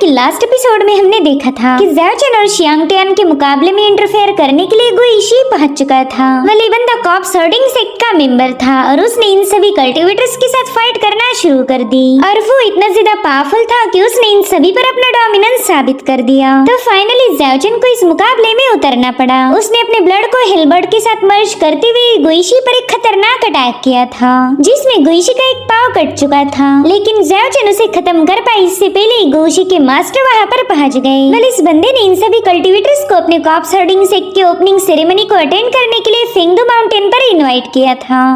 कि last episode में हमने देखा था कि ज़्याओ चेन और शियांग टियान के मुकाबले में इंटरफेयर करने के लिए गुइशी पहुंच चुका था। वली बंदा कॉप्स हर्डिंग सेक्ट का मेंबर था और उसने इन सभी कल्टिवेटर्स के साथ फाइट करना शुरू कर दी और वो इतना ज्यादा पावरफुल था कि उसने इन सभी पर अपना डोमिनेंस साबित कर दिया। तो फाइनली ज़्याओ चेन को इस मुकाबले में उतरना पड़ा। उसने अपने ब्लड को हिलबर्ट के साथ मर्ज करते हुए गुइशी पर एक खतरनाक अटैक किया था, जिसमें गुइशी का एक पाव कट चुका था, लेकिन ज़्याओ चेन उसे खत्म कर पाई। इससे पहले गुइशी के मास्टर वहां पर पहुंच गए। वेल, इस बंदे ने इन सभी कल्टिवेटर्स को अपने कॉप्स हर्डिंग सेक्ट के ओपनिंग सेरेमनी को अटेंड करने के लिए फेंगडू माउंटेन पर इनवाइट किया था।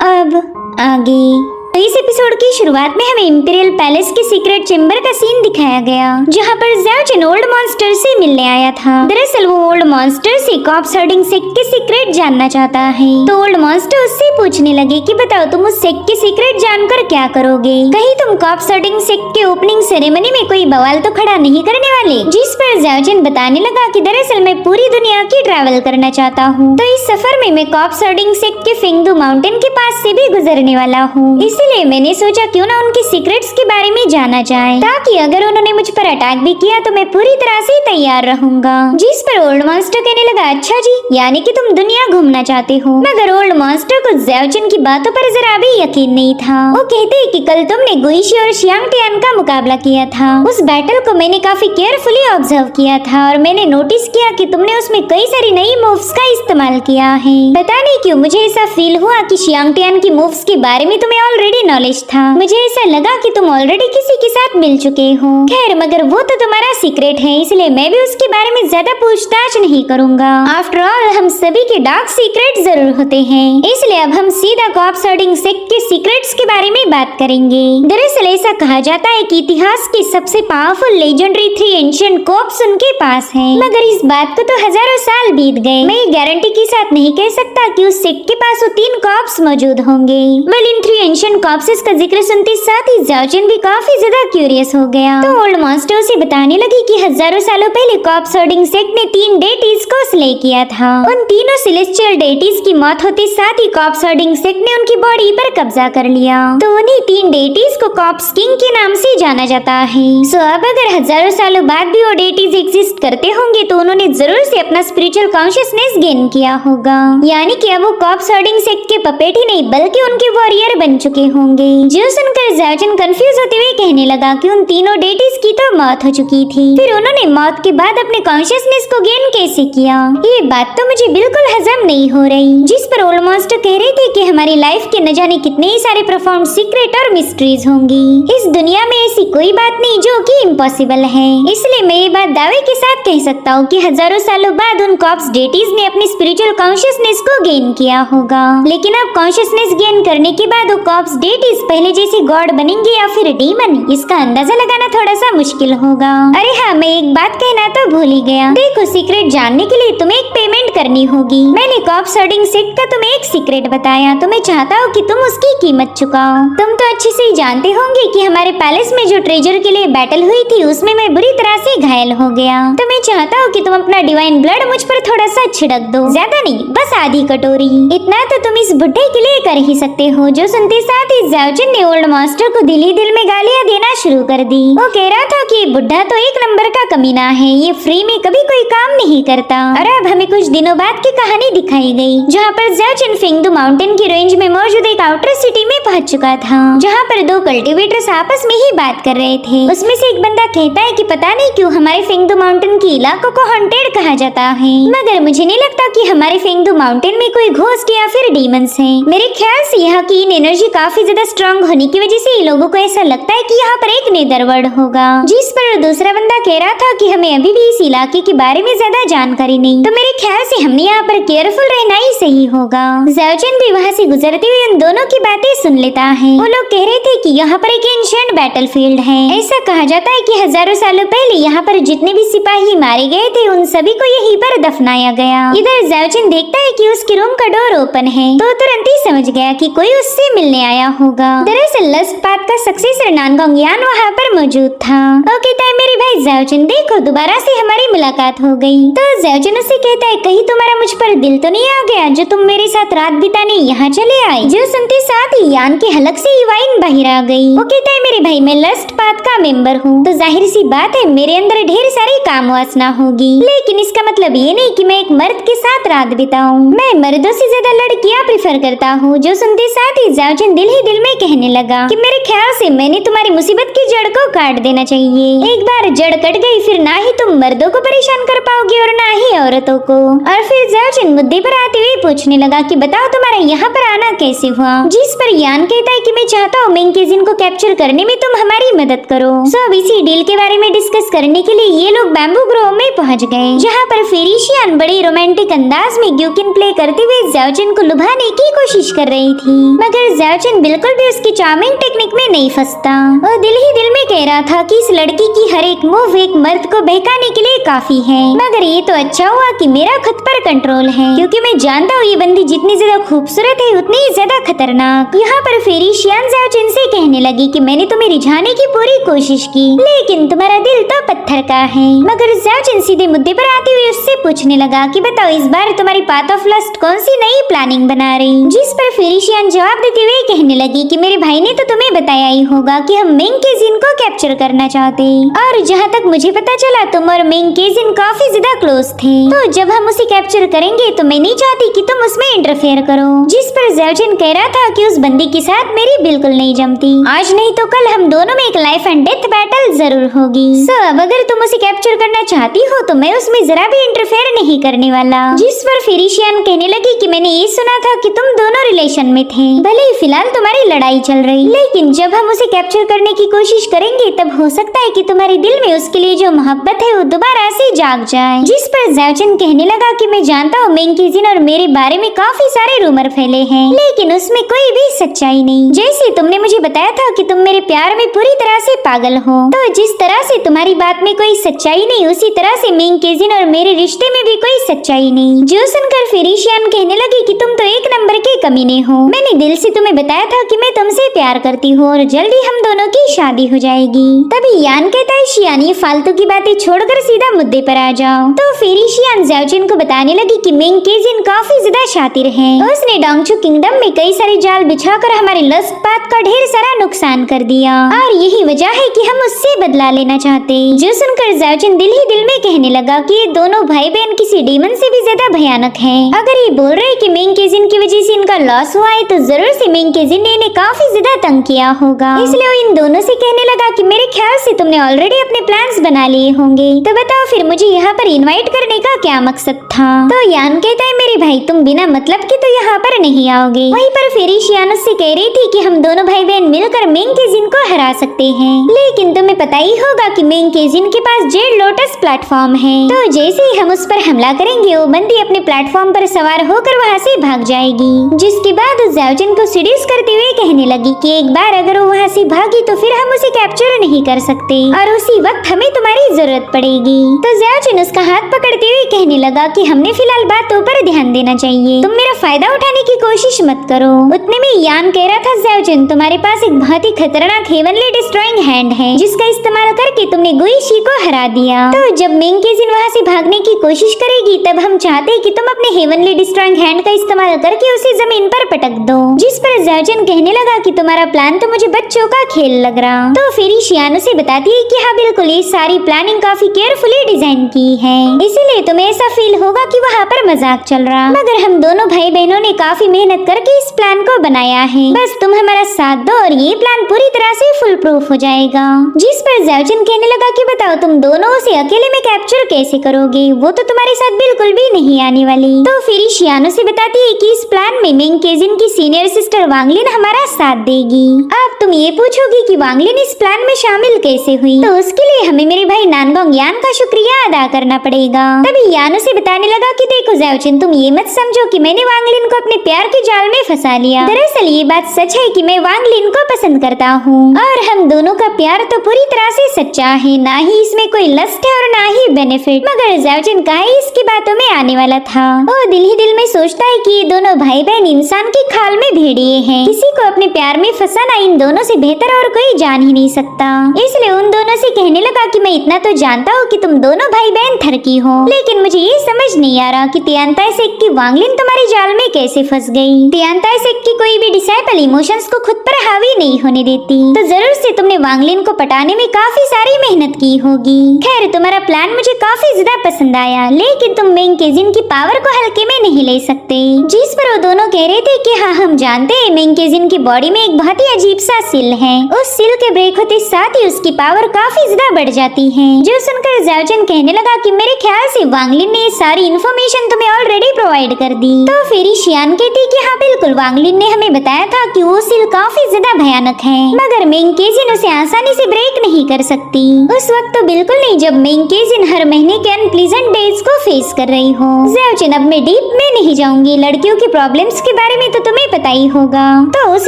अब आगे तो इस एपिसोड की शुरुआत में हमें इंपीरियल पैलेस के सीक्रेट चेंबर का सीन दिखाया गया, जहां पर ज़्याओ चेन ओल्ड मॉन्स्टर से मिलने आया था। दरअसल वो ओल्ड मॉन्स्टर से कॉप्स हर्डिंग सेक्ट के सीक्रेट जानना चाहता है। तो ओल्ड मॉन्स्टर उससे पूछने लगे कि बताओ तुम उस सेक्ट के सीक्रेट जानकर क्या करोगे? कहीं तुम कॉप्स हर्डिंग सेक्ट के ओपनिंग सेरेमनी में कोई बवाल तो खड़ा नहीं करने वाले? जिस पर ज़्याओ चेन बताने लगा कि दरअसल मैं पूरी दुनिया की ट्रैवल करना चाहता हूँ, तो इस सफर में मैं कॉप्स हर्डिंग सेक्ट के फेंगडू माउंटेन के पास से भी गुजरने वाला हूँ। इसलिए मैंने सोचा क्यों ना उनके सीक्रेट्स के बारे में जाना जाए, ताकि अगर उन्होंने मुझ पर अटैक भी किया तो मैं पूरी तरह से तैयार रहूंगा। जिस पर ओल्ड मॉन्स्टर कहने लगा, अच्छा जी, यानी कि तुम दुनिया घूमना चाहते हो। मगर ओल्ड मॉन्स्टर को ज़्याओ चेन की बातों पर जरा भी यकीन नहीं था। वो कहते कि कल तुमने गुइशी और शियांग टियान का मुकाबला किया था। उस बैटल को मैंने काफी केयरफुली ऑब्जर्व किया था और मैंने नोटिस किया कि तुमने उसमें कई सारी नई मूव्स का इस्तेमाल किया है। पता नहीं क्यों मुझे ऐसा फील हुआ कि शियांग टियान की मूव्स के बारे में तुम्हें ऑलरेडी नॉलेज था। मुझे ऐसा लगा कि तुम ऑलरेडी किसी के साथ मिल चुके हो। खैर, मगर वो तो तुम्हारा सीक्रेट है, इसलिए मैं भी उसके बारे में ज्यादा पूछताछ नहीं करूंगा। आफ्टर ऑल हम सभी के डार्क सीक्रेट जरूर होते हैं, इसलिए अब हम सीधा कॉप्स हर्डिंग सेक्ट के सीक्रेट्स के बारे में बात करेंगे। दरअसल ऐसा कहा जाता है कि इतिहास के सबसे पावरफुल लेजेंडरी 3 एंशिएंट कॉप्स उनके पास हैं। मगर इस बात को तो हजारों साल बीत गए। मैं गारंटी के साथ नहीं कह सकता कि उस सेक्ट के पास वो 3 कॉप्स मौजूद होंगे। वेल, इन 3 एंशिएंट कॉप्सेस का जिक्र सुनते साथ ही ज़्याओ चेन भी काफी ज्यादा क्यूरियस हो गया। तो ओल्ड मॉन्स्टर से बताने लगी कि हजारों सालों पहले कॉप्स हर्डिंग सेक्ट ने 3 डेटीज को स्ले किया था। उन तीनों सेलेस्टियल डेटीज की मौत होते साथ ही कॉप्स हर्डिंग सेक्ट ने उनकी बॉडी पर कब्जा कर लिया। तो उन्हीं 3 डेटीज को कॉप्स किंग के नाम से जाना जाता है। सो अब अगर हजारों सालों बाद भी वो डेटीज एग्जिस्ट करते होंगे तो उन्होंने जरूर से अपना स्पिरिचुअल कॉन्शियसनेस गेन किया होगा, यानी कि अब वो कॉप्स हर्डिंग सेक्ट के पपेट ही नहीं बल्कि उनके वॉरियर बन चुके होंगे। जो सुनकर ज़्याओ चेन कंफ्यूज होते हुए कहने लगा कि उन तीनों डेटीज की तो मौत हो चुकी थी, फिर उन्होंने मौत के बाद अपने कॉन्शियसनेस को गेन कैसे किया? ये बात तो मुझे बिल्कुल हजम नहीं हो रही। जिस पर ओल्ड मॉन्स्टर कह रहे थे कि हमारी लाइफ के न जाने कितने ही सारे प्रोफाउंड सीक्रेट और मिस्ट्रीज होंगी। इस दुनिया में ऐसी कोई बात नहीं जो कि इम्पॉसिबल है। इसलिए मैं ये बात दावे के साथ कह सकता हूँ कि हजारों सालों बाद उन कॉप्स डेटीज ने अपनी स्पिरिचुअल कॉन्शियसनेस को गेन किया होगा। लेकिन अब कॉन्शियसनेस गेन करने के बाद वो कॉप्स डेटीज पहले जैसे गॉड बनेंगे या फिर डीमन, इसका अंदाजा लगाना थोड़ा सा मुश्किल होगा। अरे हाँ, मैं एक बात कहना तो भूल ही गया। देखो, सीक्रेट जानने के लिए तुम्हें एक पेमेंट करनी होगी। मैंने कॉप्स हर्डिंग सेक्ट का तुम्हें एक सीक्रेट बताया, तो मैं चाहता हूँ कि तुम उसकी कीमत चुकाओ। तुम तो अच्छे से ही जानते होंगे कि हमारे पैलेस में जो ट्रेजर के लिए बैटल हुई थी उसमें मैं बुरी तरह से घायल हो गया। तो मैं चाहता हूँ कि तुम अपना डिवाइन ब्लड मुझ पर थोड़ा सा छिड़क दो, ज्यादा नहीं, बस आधी कटोरी। इतना तो तुम इस बुढ़े के लिए कर ही सकते हो। जो सुनते साथ ही ज़्याओ चेन ने ओल्ड मास्टर को दिल ही दिल में गालियां देना शुरू कर दी। वो कह रहा था कि बुढ़ा तो एक नंबर का कमीना है, ये फ्री में कभी कोई काम नहीं करता। और अब हमें कुछ दिनों बाद की कहानी दिखाई गई, जहाँ पर ज़्याओ चेन फेंगडू माउंटेन की रेंज में मौजूद एक आउटर सिटी में पहुंच चुका था, जहाँ पर 2 कल्टिवेटर्स आपस में ही बात कर रहे थे। उसमें से एक बंदा कहता है कि पता नहीं क्यों हमारे फेंगडू माउंटेन के इलाकों को हॉन्टेड कहा जाता है, मगर मुझे नहीं लगता कि हमारे फेंगडू माउंटेन में कोई घोस्ट या फिर डीमंस हैं। मेरे ख्याल से यहाँ की एनर्जी काफी ज्यादा स्ट्रॉन्ग होने की वजह से लोगों को ऐसा लगता है कि यहाँ पर एक नेदरवर्ल्ड होगा। जिस पर दूसरा बंदा कह रहा था कि हमें अभी भी इस इलाके के बारे में ज्यादा जानकारी नहीं, तो मेरे ख्याल से हमने यहाँ पर केयरफुल रहना ही सही होगा। ज़्याओ चेन भी वहाँ से गुजरते हुए उन दोनों की बातें सुन लेता है। वो लोग कह रहे थे कि यहाँ पर एक एंशिएंट बैटलफील्ड है। ऐसा कहा जाता है कि हजारों सालों पहले यहाँ पर जितने भी सिपाही मारे गए थे उन सभी को यहीं पर दफनाया गया। इधर ज़्याओ चेन देखता है कि उसके रूम का डोर ओपन है, तो तुरंत ही समझ गया कि कोई उससे मिलने आया होगा। दरअसल लस्ट पाथ का सक्सेसर नानगोंग यान वहाँ पर मौजूद था। वो कहता है मेरे भाई ज़ाओजिन देखो दोबारा से हमारी मुलाकात हो गई। तो ज़ाओजिन उससे कहता है कहीं तुम्हारा मुझ पर दिल तो नहीं आ गया जो तुम मेरे साथ रात बिताने यहाँ चले आए। जो सुनते साथ ही यान के हलक से इवाइन बाहर आ गई। वो कहता है मेरे भाई मैं लस्ट पाथ का मेंबर हूँ तो जाहिर सी बात है मेरे अंदर ढेर सारी काम वासना होगी, लेकिन इसका मतलब ये नहीं कि मैं एक मर्द के साथ रात बिताऊं। मैं मर्दों से ज्यादा लड़कियां प्रेफर करता हूँ। जो सुनते साथ ही ज़ाओजिन दिल ही दिल में कहने लगा कि मेरे ख्याल से मैंने तुम्हारी मुसीबत की जड़ को काट देना चाहिए। एक बार जड़ कट गई फिर ना ही तुम मर्दों को परेशान कर पाओगे और ना ही औरतों को। और फिर ज़ाओजिन मुद्दे पर आते हुए पूछने लगा कि बताओ तुम्हारा यहाँ पर आना कैसे हुआ। जिस पर यान कहता है कि मैं चाहता हूँ मेंकेजिन को कैप्चर करने में तुम हमारी मदद करो। सो अब इसी डील के बारे में डिस्कस करने के लिए ये लोग बैम्बू ग्रोव में पहुँच गए, जहाँ पर फेरिशियन बड़ी रोमांटिक अंदाज में ग्यूकिन प्ले करते हुए ज़ाओजिन को लुभाने की कोशिश कर रही थी, मगर ज़ाओजिन बिल्कुल भी उसकी चार्मिंग टेक्निक में नहीं फंसता। और दिल ही दिल में कह रहा था कि इस लड़की की हर एक मूव एक मर्द को बहकाने के लिए काफी है। मगर ये तो अच्छा हुआ कि मेरा खुद पर कंट्रोल है, क्योंकि मैं जानता हूँ ये बंदी जितनी ज्यादा खूबसूरत है उतनी ही ज्यादा खतरनाक। यहाँ पर फेरिशियन ज़ाओजिन से कहने लगी कि मैंने तुम्हें रिझाने की पूरी कोशिश की, लेकिन तुम्हारा दिल तो पत्थर का है। मगर ज़ाओजिन सीधे मुद्दे पर आते हुए उससे पूछने लगा कि बताओ इस बार तुम्हारी पाथ ऑफ लस्ट कौन सी नई प्लानिंग बना रही। जिस पर फेरिशियन जवाब देते हुए कहने लगी कि मेरे भाई ने तो तुम्हें बताया ही होगा कि हम मेंकेजिन को कैप्चर करना चाहते, और जहाँ तक मुझे पता चला तुम और मेंकेजिन काफी ज्यादा क्लोज थे। तो जब हम उसे कैप्चर करेंगे तो मैं नहीं चाहती कि तुम उसमें इंटरफेयर करो। जिस पर ज़ाओजिन कह रहा था कि उस बंदी के साथ मेरी बिल्कुल नहीं जमती, आज नहीं तो कल हम दोनों में एक लाइफ एंड डेथ बैटल जरूर होगी। सो अब अगर तुम उसे कैप्चर करना चाहती हो तो मैं उसमें जरा भी इंटरफेयर नहीं करने वाला। जिस पर फेरिशियन कहने लगी कि मैंने ये सुना था कि तुम दोनों रिलेशन में थे, भले ही फिलहाल तुम्हारी लड़ाई चल रही, लेकिन जब हम उसे कैप्चर करने की कोशिश करेंगे तब हो सकता है कि तुम्हारे दिल में उसके लिए जो मोहब्बत है वो दोबारा से जाग जाए। जिस पर ज़ाओजिन कहने लगा कि मैं जानता हूँ मेंकेजिन और मेरे बारे में काफी सारे रूमर फैले हैं, लेकिन उसमें कोई भी सच्चाई नहीं। जैसे तुमने मुझे बताया था कि तुम मेरे प्यार में पूरी तरह से पागल हो, तो जिस तरह से तुम्हारी बात में कोई सच्चाई नहीं उसी तरह से मेंकेजिन और मेरे रिश्ते में भी कोई सच्चाई नहीं। जो सुनकर फेरिशियन कहने लगी कि तुम तो एक नंबर के कमीने हो। मैंने दिल से तुम्हें बताया था कि मैं तुमसे प्यार करती हूँ और जल्दी हम दोनों की शादी हो जाएगी। तभी यान कहता है शियान ये फालतू की बातें छोड़कर सीधा मुद्दे पर आ जाओ। तो फेरिशियन ज़ाओजिन को बताने लगी कि मेंकेजिन काफी ज्यादा शातिर है। उसने डोंगचू किंगडम में कई सारे जाल बिछाकर हमारे लस्ट पाथ का ढेर सारा नुकसान कर दिया, और यही वजह है कि हम उससे बदला लेना चाहते। जो सुनकर ज़ाओजिन दिल ही दिल में कहने लगा कि ये दोनों भाई बहन किसी डीमन से भी ज्यादा भयानक हैं। अगर ये बोल रहे कि मेंकेजिन की वजह से इनका लॉस हुआ है तो जरूर से मेंकेजिन ने इन्हें काफी ज्यादा तंग किया होगा। इसलिए वो इन दोनों से कहने लगा कि मेरे ख्याल से तुमने ऑलरेडी अपने प्लान्स बना लिए होंगे, तो बताओ फिर मुझे यहाँ पर इनवाइट करने का क्या मकसद था। तो यान कहता है मेरे भाई तुम बिना मतलब के तो यहाँ पर नहीं आओगे। वहीं पर फेरिशियन उससे कह रही थी कि हम दोनों भाई बहन मिलकर मेंकेजिन को हरा सकते हैं, लेकिन तुम्हें पता ही होगा कि मेंकेजिन के पास जेड लोटस प्लेटफॉर्म है, तो जैसे ही हम उस पर हमला करेंगे वो बंदी अपने प्लेटफॉर्म पर सवार होकर वहाँ से भाग जाएगी। जिसके बाद ज़ाओजिन को सीडीज करते हुए कहने लगी कि एक बार अगर वो वहाँ से भागी तो फिर हम उसे कैप्चर नहीं कर सकते और उसी वक्त हमें तुम्हारी जरूरत पड़ेगी। तो ज़ाओजिन उसका हाथ पकड़ते हुए कहने लगा कि हमने फिलहाल बातों पर ध्यान देना चाहिए, तुम मेरा फायदा उठाने की कोशिश मत करो। उतने में यान कह रहा था ज़ाओजिन तुम्हारे पास एक बहुत ही खतरनाक हेवनली डिस्ट्रॉइंग हैंड है जिसका इस्तेमाल करके तुमने गुइशी को हरा दिया। तो जब मेंकेजिन वहाँ से भागने की कोशिश करेगी तब हम चाहते हैं कि तुम अपने हेवनली डिस्ट्रॉइंग हैंड का इस्तेमाल करके उसे जमीन पर पटक दो। जिस पर ज़ाओजिन कहने लगा कि तुम्हारा प्लान तो मुझे बच्चों का खेल लग रहा। तो फेरिशियन उसे बताती है कि हाँ बिल्कुल ये सारी प्लानिंग काफी केयरफुली डिजाइन की है, इसीलिए तुम्हें ऐसा फील होगा कि वहाँ पर मजाक चल रहा, मगर हम दोनों भाई बहनों ने काफी मेहनत करके इस प्लान को बनाया है, बस तुम हमारा साथ दो और ये प्लान पूरी तरह से फुल प्रूफ हो जाएगा। जिस पर ज़ाओजिन कहने लगा कि बताओ तुम दोनों उसे अकेले में कैप्चर कैसे करोगे, वो तो तुम्हारे साथ बिल्कुल भी नहीं आने वाली। तो फेरिशियन उसे बताती है कि इस प्लान में मेंकेजिन की सीनियर सिस्टर वांगलिन हमारा साथ देगी। अब तुम ये पूछोगी कि वांगलिन इस प्लान में शामिल कैसे हुई, तो उसके लिए हमें मेरे भाई नानगोंग यान का शुक्रिया अदा करना पड़ेगा। तभी यान उसे बताने लगा कि देखो ज़ाओजिन, तुम ये मत समझो कि मैंने वांग लिन को अपने प्यार के जाल में फंसा लिया। दरअसल ये बात सच है कि मैं वांग लिन को पसंद करता हूँ और हम दोनों का प्यार तो पूरी तरह से सच्चा है, ना ही इसमें कोई लस्ट है और ना ही बेनिफिट। मगर ज़ाओजिन काहे इसकी बातों में आने वाला था। वो दिल ही दिल में सोचता है कि ये दोनों भाई बहन इंसान की खाल में भेड़िए हैं। किसी को अपने प्यार में फंसाना इन दोनों से बेहतर और कोई जान ही नहीं सकता। इसलिए उन दोनों से कहने लगा कि मैं इतना तो जानता हूँ कि तुम दोनों भाई बहन थरकी हो, लेकिन मुझे ये समझ नहीं आ रहा कि तियांताई सेक की वांग लिन तुम्हारे जाल में कैसे फंस गई। तियांताई सेक की कोई भी डिसाइपल इमोशंस को खुद पर हावी नहीं होने देती, तो जरूर से तुमने वांग लिन को पटाने में काफी सारी मेहनत की होगी। खैर, तुम्हारा प्लान मुझे काफी ज्यादा पसंद आया, लेकिन तुम मेंग केजिन की पावर को हल्के में नहीं ले सकते। जिस पर वो दोनों कह रहे थे कि हाँ हम जानते हैं मेंग केजिन की बॉडी में एक बहुत ही अजीब सा सिल है। उस सिल के ब्रेक होते साथ ही उसकी पावर काफी ज्यादा बढ़ जाती है। जो सुनकर ज़ाओजिन कहने लगा कि मेरे ख्याल से वांग लिन ने ये सारी इन्फॉर्मेशन तुम्हें ऑलरेडी प्रोवाइड कर दी। तो फिर शियान कहती कि हाँ बिल्कुल, वांग लिन ने हमें बताया था कि वो सिल काफी ज्यादा भयानक है, मगर मेंग केजिन उसे आसानी से ब्रेक नहीं कर सकती। उस वक्त तो बिल्कुल नहीं जब मेंग केजिन हर महीने के अनप्लीजेंट डेज को फेस कर रही हो। ज़ाओजिन, अब मैं डीप में नहीं जाऊंगी, लड़कियों की प्रॉब्लम्स के बारे में तो तुम्हें पता ही होगा। तो उस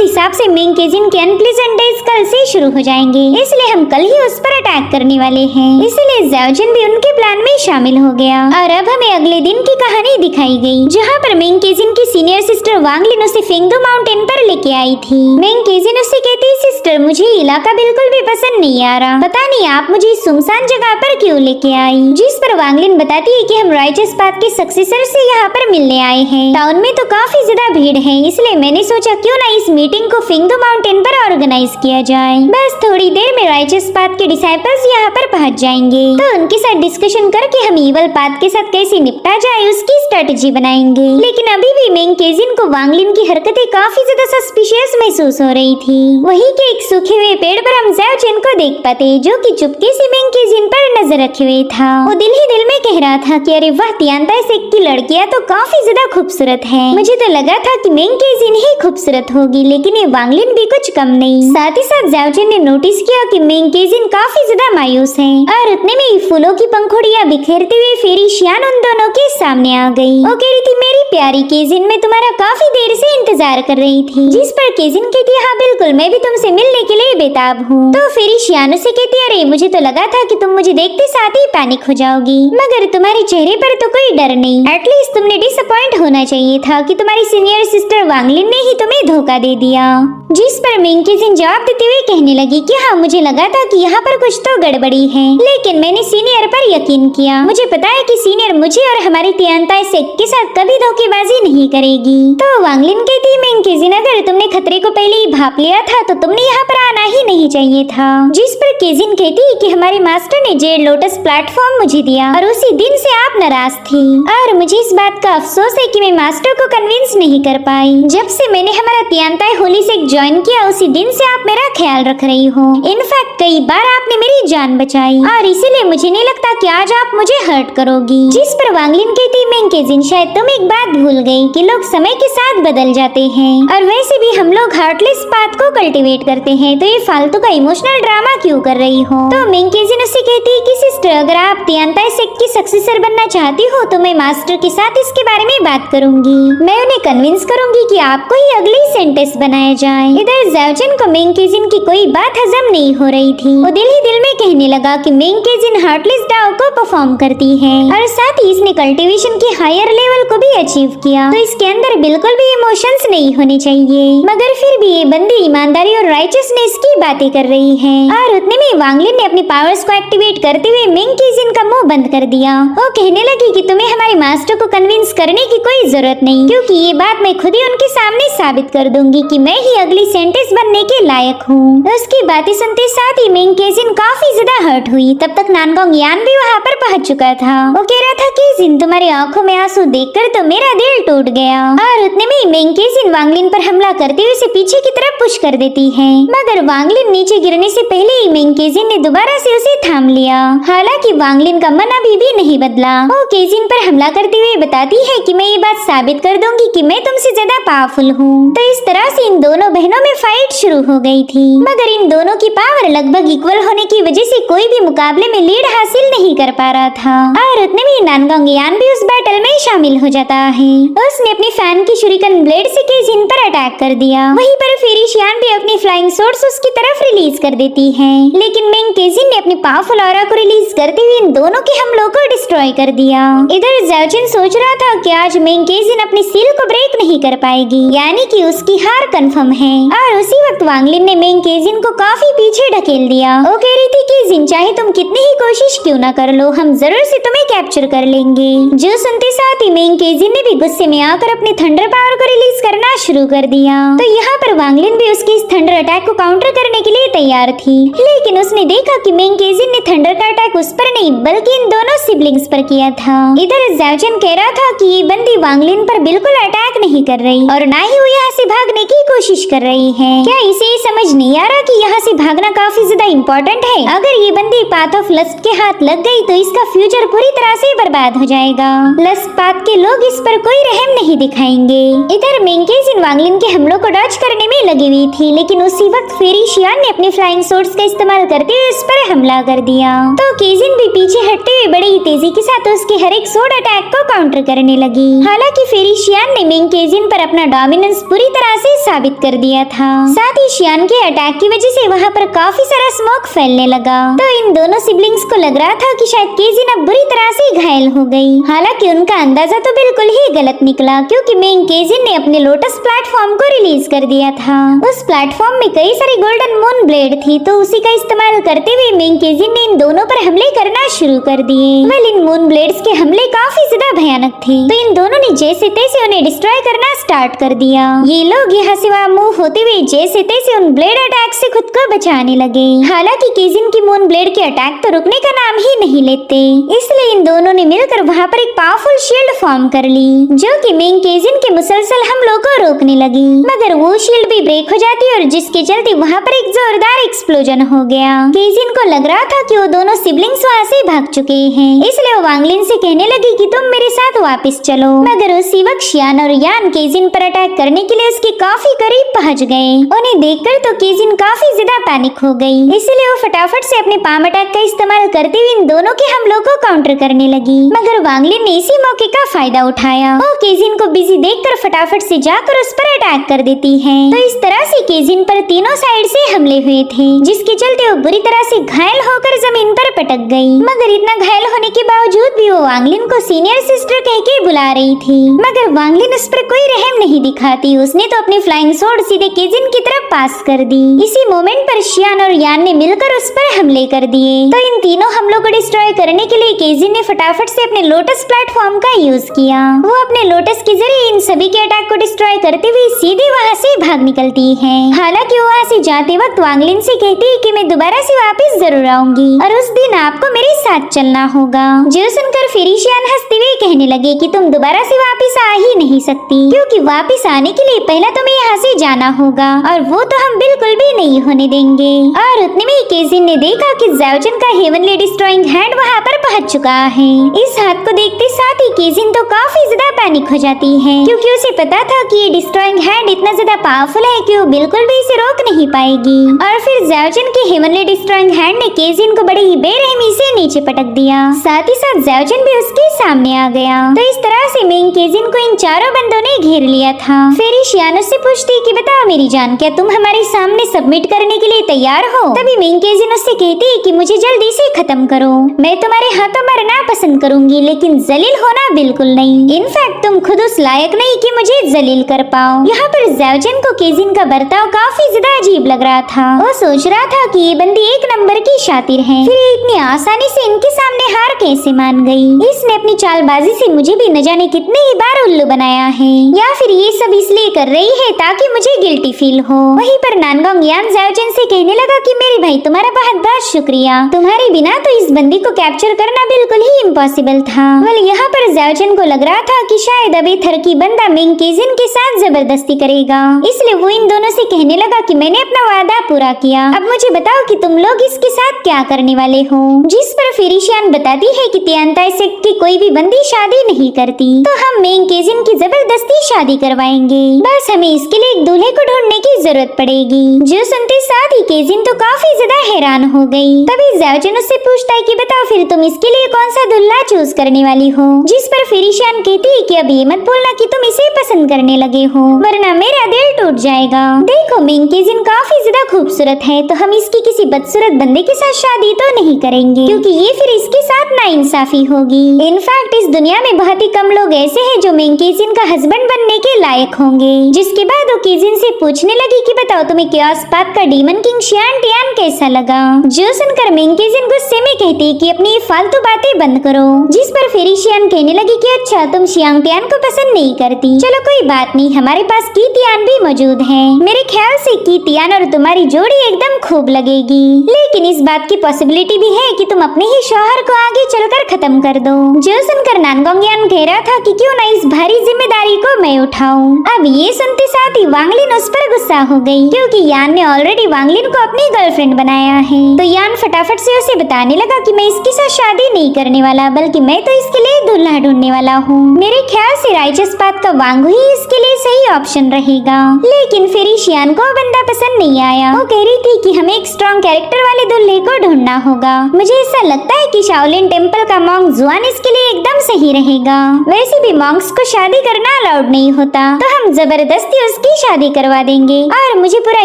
हिसाब से मेंग केजिन के अनप्लीजेंट डेज कल से शुरू हो जाएंगे, इसलिए हम कल ही उस पर अटैक करने वाले हैं। इसलिए ज़ाओजिन भी उनके प्लान में शामिल हो गया। और अब हमें अगले दिन की कहानी दिखाई गई, जहाँ पर मेंग केजिन की सीनियर सिस्टर वांग लिन उसे फेंगदू माउंटेन पर लेके आई थी। मेंग केजिन उससे कहती, सिस्टर मुझे इलाका बिल्कुल भी पसंद नहीं आ रहा, पता नहीं आप मुझे सुनसान जगह पर क्यों लेके आई। जिस पर वांग लिन बताती है कि हम राइचस पाथ के सक्सेसर से यहाँ पर मिलने आए हैं। टाउन में तो काफी ज्यादा भीड़ है, इसलिए मैंने सोचा क्यों ना इस मीटिंग को फेंगदू माउंटेन पर ऑर्गेनाइज किया जाए। बस थोड़ी देर में राइचस पाथ के डिसाइपल्स यहाँ पर पहुँच जाएंगे, तो उनके साथ डिस्कशन करके हम ईवल पाथ के साथ कैसे निपटा जाए उसकी स्ट्रेटेजी बनाएंगे। लेकिन अभी भी मेंग केजिन को वांग लिन की हरकतें काफी ज्यादा सस्पिशियस महसूस हो रही थी। वहीं के एक सूखे हुए पेड़ पर हम ज़ाओजिन को देख पाते, जो कि चुपके से मेंग केजिन पर नजर रखे हुए था। वो दिल ही दिल में कह रहा था कि अरे वाह, तियांताई सेक की लड़कियां तो काफी ज्यादा खूबसूरत है। मुझे तो लगा था कि मेंग केजिन ही खूबसूरत होगी, लेकिन ये वांग लिन भी कुछ कम नहीं। साथ ही साथ ज़ाओजिन ने नोटिस किया कि मेंग केजिन काफी ज्यादा मायूस है, और उतने में ही फूलों की पंखुड़ियां बिखेरते हुए फेरी शियान उन दोनों के सामने आ गई। वो कह रही थी, मेरी प्यारी केजिन, मैं तुम्हारा काफी देर से इंतजार कर रही थी। जिस पर केजिन कहती, हाँ बिल्कुल, मैं भी तुमसे मिलने के लिए बेताब हूँ। तो फिर शियान से कहती, अरे मुझे तो लगा था कि तुम मुझे देखते साथ ही पैनिक हो जाओगी, मगर तुम्हारे चेहरे पर तो कोई डर नहीं। एटलीस्ट तुमने डिसअपॉइंट होना चाहिए था कि तुम्हारी सीनियर सिस्टर वांग लिन ने ही तुम्हें धोखा दे दिया। जिस पर मेंग केजिन जवाब देते हुए कहने लगी कि हाँ, मुझे लगा था कि यहाँ पर कुछ तो गड़बड़ी है, लेकिन मैंने सीनियर पर यकीन किया। मुझे पता है कि सीनियर मुझे और हमारी तियांताई सेक के साथ कभी धोखेबाजी नहीं करेगी। तो वांग लिन कहती, मेंग केजिन, अगर तुमने खतरे को पहले ही भाप लिया था तो तुमने यहाँ पर आना ही नहीं चाहिए था। जिस पर केजिन कहती कि हमारे मास्टर ने जेड लोटस प्लेटफॉर्म मुझे दिया और उसी दिन से आप नाराज थी, और मुझे इस बात का अफसोस है कि मैं मास्टर को कन्विंस नहीं कर पाई। जब से मैंने हमारा तियांताई होली सेक ज्वाइन किया, उसी दिन से आप मेरा ख्याल रख रही हो। इनफैक्ट कई बार आपने मेरी जान बचाई, और इसीलिए मुझे नहीं लगता कि आज आप मुझे हर्ट करोगी। जिस पर वांग लिन कहती, मेंग केजिन, शायद तुम एक बात भूल गई कि लोग समय के साथ बदल जाते हैं, और वैसे भी हम लोग हार्टलेस पाथ को कल्टीवेट करते हैं, तो ये फालतू का इमोशनल ड्रामा क्यों कर रही हो। तो मेंग केजिन उससे कहती है कि सिस्टर, अगर आप तियांताई सेक की सक्सेसर बनना चाहती हो तो मैं मास्टर के साथ इसके बारे में बात करूंगी। मैं उन्हें कन्विंस करूंगी कि आपको ही अगली सेंटेंस बनाया जाए। इधर ज़ाओजिन को मेंग केजिन की कोई बात हजम नहीं हो रही थी। वो दिल ही दिल में कहने लगा कि मेंग केजिन हार्टलेस डाओ को परफॉर्म करती है, और साथ ही इसने कल्टीवेशन की हायर लेवल को भी अचीव किया, तो इसके अंदर बिल्कुल भी इमोशंस नहीं होने चाहिए। मगर फिर भी ये बंदी ईमानदारी और राइचसनेस की बातें कर रही है, और उतने में वांग लिन ने अपनी पावर्स को एक्टिवेट करते हुए मेंग केजिन का मुंह बंद कर दिया। वो कहने लगी कि तुम्हें हमारे मास्टर को कन्विंस करने की कोई जरूरत नहीं, क्योंकि ये बात मैं खुद ही उनके सामने साबित कर दूंगी कि मैं ही अगली सेंटेंस बनने के लायक हूँ। उसकी बातें सुनते साथ ही मेंग केजिन काफी ज्यादा हर्ट हुई। तब तक नानगोंग यान भी वहाँ पर पहुँच चुका था। वो कह रहा था, केजिन, तुम्हारी आंखों में आंसू देखकर तो मेरा दिल टूट गया। और उतने में मेंग केजिन वांग लिन पर हमला करते हुए उसे पीछे की तरफ पुश कर देती है, मगर वांग लिन नीचे गिरने से पहले ही मेंग केजिन ने दोबारा से उसे थाम लिया। हालांकि वांगलिन का मन अभी भी नहीं बदला। वो केजिन पर हमला करते हुए बताती है कि मैं ये बात साबित कर दूंगी कि मैं तुमसे ज्यादा पावरफुल हूँ। तो इस तरह से इन दोनों बहनों में फाइट शुरू हो गई थी, मगर इन दोनों की पावर लगभग इक्वल होने की वजह से कोई भी मुकाबले में लीड हासिल नहीं कर पा रहा था। और उतने में नानगोंग यान भी उस बैटल में शामिल हो जाता है। उसने अपनी फैन की शुरिकन ब्लेड से केजिन पर अटैक कर दिया। वहीं पर फेरिशियान भी अपनी फ्लाइंग सोर्स उसकी तरफ रिलीज कर देती है, लेकिन मेंग केजिन ने अपनी पावरफुल ऑरा को रिलीज करते हुए इन दोनों के हमलों को डिस्ट्रॉय कर दिया। इधर ज़ाओजिन सोच रहा था कि आज मेंग केजिन अपनी सील को ब्रेक नहीं कर पाएगी, यानी कि उसकी हार कंफर्म है। और उसी वक्त वांगलिन ने मेंग केजिन को काफी पीछे ढकेल दिया। वो कह रही थी केजिन चाहे तुम कितनी ही कोशिश क्यों न कर लो, हम जरूर से तुम्हें कैप्चर कर लेंगे। जो सुनते साथ ही मेंग केजिन ने भी गुस्से में आकर अपनी थंडर पावर को रिलीज करना शुरू कर दिया। तो यहाँ पर वांगलिन भी उसके इस थंडर अटैक को काउंटर करने के लिए तैयार थी, लेकिन उसने देखा कि मेंग केजिन ने थंडर का अटैक उस पर नहीं बल्कि इन दोनों सिबलिंग्स पर किया था। इधर ज़ाओजिन कह रहा था कि ये बंदी वांगलिन पर बिल्कुल अटैक नहीं कर रही और ना ही वो यहाँ से भागने की कोशिश कर रही है। क्या इसे समझ नहीं आ रहा कि यहाँ से भागना काफी ज्यादा इम्पोर्टेंट है? अगर ये बंदी पाथ ऑफ लस्ट के हाथ लग गई तो इसका फ्यूचर पूरी तरह से बर्बाद हो जाएगा। लस्ट पाथ के लोग इस पर कोई रहम नहीं दिखाएंगे। इधर मेंग केजिन वांगलिन के हमलों को डॉज करने में लगी हुई थी, लेकिन उसी वक्त फेरिशियान ने अपनी फ्लाइंग सोर्स का इस्तेमाल करते हुए उस पर हमला कर दिया। तो केजिन भी पीछे हटते हुए बड़ी ही तेजी के साथ उसके हर एक स्वॉर्ड अटैक को काउंटर करने लगी। हालांकि फेरिशियान ने मेंग केजिन पर अपना डोमिनेंस पूरी तरह से साबित कर दिया था। साथ ही शियान के अटैक की वजह से वहाँ पर काफी सारा स्मोक फैलने लगा। तो इन दोनों सिबलिंग्स को लग रहा था कि शायद केजिन अब बुरी तरह से घायल हो गई। हालांकि उनका अंदाजा तो बिल्कुल ही गलत निकला, क्योंकि मेंग केजिन ने अपने लोटस प्लेटफॉर्म को रिलीज कर दिया था। उस प्लेटफॉर्म में कई सारी गोल्डन मून ब्लेड थी, तो उसी का इस्तेमाल करते हुए मेंग केजिन ने इन दोनों पर हमले करना शुरू कर दिए। इन मून ब्लेड्स के हमले काफी ज्यादा भयानक थे, तो इन दोनों ने जैसे तैसे उन्हें डिस्ट्रॉय करना स्टार्ट कर दिया। ये लोग यहाँ से वहाँ मूव होते हुए जैसे तैसे उन ब्लेड अटैक से खुद को बचाने लगे। हालांकि केजिन की मून ब्लेड के अटैक तो रुकने का नाम ही नहीं लेते, इसलिए इन दोनों ने मिलकर वहाँ पर एक पावरफुल शील्ड फॉर्म कर ली, जो कि मेंग केजिन के मुसलसल हमलों को रोकने लगी। मगर वो शील्ड भी ब्रेक हो जाती और जिसके चलते वहाँ पर एक जोरदार एक्सप्लोजन हो गया। केजिन को लग रहा था कि वो दोनों सिबलिंग्स वहाँ से भाग चुके हैं, इसलिए वो वांगलिन से कहने लगी कि तुम मेरे साथ वापस चलो। मगर उसी वक्त शियान और यान केजिन पर अटैक करने के लिए उसके काफी करीब पहुंच गए। उन्हें देखकर तो केजिन काफी ज्यादा पैनिक हो गई, इसलिए वो फटाफट से अपने पाम अटैक का इस्तेमाल करते हुए इन दोनों के हमलों को काउंटर करने लगी। मगर वांगलिन ने इसी मौके का फायदा उठाया। वो केजिन को बिजी देखकर फटाफट से जाकर उस पर अटैक कर देती है। तो इस तरह से केजिन पर तीनों साइड से हमले हुए थे, जिसके चलते वो बुरी तरह से घायल होकर जमीन पर पटक गई। मगर इतना घायल होने के बावजूद भी वो वांगलिन को सीनियर सिस्टर कह के बुला रही थी, मगर वांगलिन उस पर कोई रहम नहीं दिखाती। उसने तो अपनी फ्लाइंग स्वॉर्ड सीधे केजिन की तरफ पास कर दी। इसी मोमेंट पर शियान और यान ने मिलकर उस पर हमले कर दिए। तो इन तीनों हमलों को डिस्ट्रॉय करने के लिए केजिन ने फटाफट से अपने लोटस प्लेटफॉर्म का यूज किया। वो अपने लोटस के जरिए इन सभी के अटैक को डिस्ट्रॉय करते हुए सीधे वहाँ से भाग निकलती है। हालांकि वो वहाँ से जाते वक्त वांगलिन से कहती है कि मैं दोबारा से वापस जरूर आऊंगी और उस दिन आपको मेरे साथ चलना होगा। जो सुनकर फेरिशियान हंसते हुए कहने लगे कि तुम दोबारा से वापस आ ही नहीं सकती, क्योंकि वापस आने के लिए पहले तुम्हें यहाँ से जाना होगा और वो तो हम बिल्कुल भी नहीं होने देंगे। और उतने में केजिन ने देखा कि ज़ाओजिन का हेवनली डिस्ट्रॉइंग हैंड वहाँ पर पहुँच चुका है। इस हाथ को देखते साथ ही केजिन तो काफी ज्यादा पैनिक हो जाती है, क्योंकि उसे पता था कि ये डिस्ट्रॉइंग हैंड इतना ज्यादा पावरफुल है कि वो बिल्कुल भी इसे रोक नहीं पाएगी। और फिर ज़ाओजिन के हेवनली डिस्ट्रॉइंग हैंड ने केजिन को बड़ी ही बेरहमी से नीचे पटक दिया। साथ ही साथ ज़ाओजिन भी उसके सामने आ गया। तो इस तरह से मेंग केजिन को इन चारों बंदों ने घेर लिया था। फेरिशियान उससे पूछती कि बताओ मेरी जान, क्या तुम हमारे सामने सबमिट करने के लिए तैयार हो? तभी मेंग केजिन उससे कहती कि मुझे जल्दी से खत्म करो। मैं तुम्हारे हाथों मरना पसंद करूंगी, लेकिन जलील होना बिल्कुल नहीं। इनफैक्ट तुम खुद उस लायक नहीं कि मुझे जलील कर पाओ। यहाँ पर ज़ाओजिन को केजिन का बर्ताव काफी ज्यादा अजीब लग रहा था। वो सोच रहा था कि ये बंदी एक नंबर की शातिर है, फिर इतनी आसानी से इनके सामने हार कैसे मान गई। इसने अपनी चालबाजी से मुझे भी न जाने कितने ही बार उल्लू बनाया है, या फिर ये सब इसलिए कर रही है ताकि मुझे गिल्टी फील हो। वहीं पर नानगोंग यान ज़ाओजिन से कहने लगा कि मेरे भाई तुम्हारा बहुत बहुत शुक्रिया, तुम्हारे बिना तो इस बंदी को कैप्चर करना बिल्कुल ही इम्पॉसिबल था। यहाँ पर ज़ाओजिन को लग रहा था कि शायद अब थरकी बंदा मेंग केजिन के साथ जबरदस्ती करेगा, इसलिए वो इन दोनों से कहने लगा कि मैंने अपना वादा पूरा किया, अब मुझे बताओ कि तुम लोग इसके साथ क्या करने वाले हो। जिस पर फेरिशियान बताती है कि तियानताई सेक्ट की कोई भी बंदी शादी नहीं करती, तो हम मेन केजिन की जबरदस्ती शादी करवाएंगे। बस हमें इसके लिए एक दूल्हे को ढूंढने की जरूरत पड़ेगी। जो सुनते साथ ही केजिन तो काफी ज्यादा हैरान हो गई। तभी ज़ाओजिन उससे पूछता है कि बताओ फिर तुम इसके लिए कौन सा दूल्हा चूज करने वाली हो। जिस पर फेरिशियान कहती है कि अब ये मत बोलना कि तुम इसे पसंद करने लगे हो, वरना मेरा दिल टूट जाएगा। देखो मेन केजिन काफी ज्यादा खूबसूरत है, तो हम इसकी किसी बदसूरत बंदे के साथ शादी तो नहीं करेंगे, क्योंकि ये फिर इसके साथ नाइंसाफी होगी। इनफैक्ट इस दुनिया में बहुत ही कम लोग ऐसे हैं जो मेन केजिन का हस्बैंड बनने के लायक होंगे। जिसके बाद वो केजिन से पूछने लगी कि बताओ तुम्हें क्योस पाथ का डीमन किंग शियांग टियान कैसा लगा। जो सुनकर मेन केजिन गुस्से में कहती कि अपनी फालतू बातें बंद करो। जिस पर फेरिशियान कहने लगी कि अच्छा तुम शियांग टियान को पसंद नहीं करती, चलो कोई बात नहीं, हमारे पास की तियान भी मौजूद है। मेरे ख्याल से की तियान और तुम्हारी जोड़ी एकदम खूब लगेगी, लेकिन इस बात की पॉसिबिलिटी भी है कि तुम अपने ही शौहर को आगे चलकर खत्म कर दो। जो सुनकर नानगोंग कह रहा था कि क्यों ना इस भारी जिम्मेदारी को मैं उठाऊं। अब ये सुनते साथ ही वांगलिन उस पर गुस्सा हो गई, क्योंकि यान ने ऑलरेडी वांगलिन को अपनी गर्लफ्रेंड बनाया है। तो यान फटाफट से उसे बताने लगा कि मैं इसके साथ शादी नहीं करने वाला, बल्कि मैं तो इसके लिए दूल्हा ढूंढने वाला हूँ। मेरे ख्याल से राइचस पाथ का वांगू ही इसके लिए सही ऑप्शन रहेगा। लेकिन फेरिशियान को बंदा पसंद नहीं आया। वो कह रही थी कि हमें एक स्ट्रॉन्ग कैरेक्टर वाले दूल्हे को ढूंढना होगा। मुझे ऐसा लगता है कि शाओलिन टेम्पल का मॉन्क जुआन इसके लिए एकदम सही रहेगा। वैसे भी मॉन्क्स को शादी करना अलाउड नहीं होता, तो हम जबरदस्ती उसकी शादी करवा देंगे। और मुझे पूरा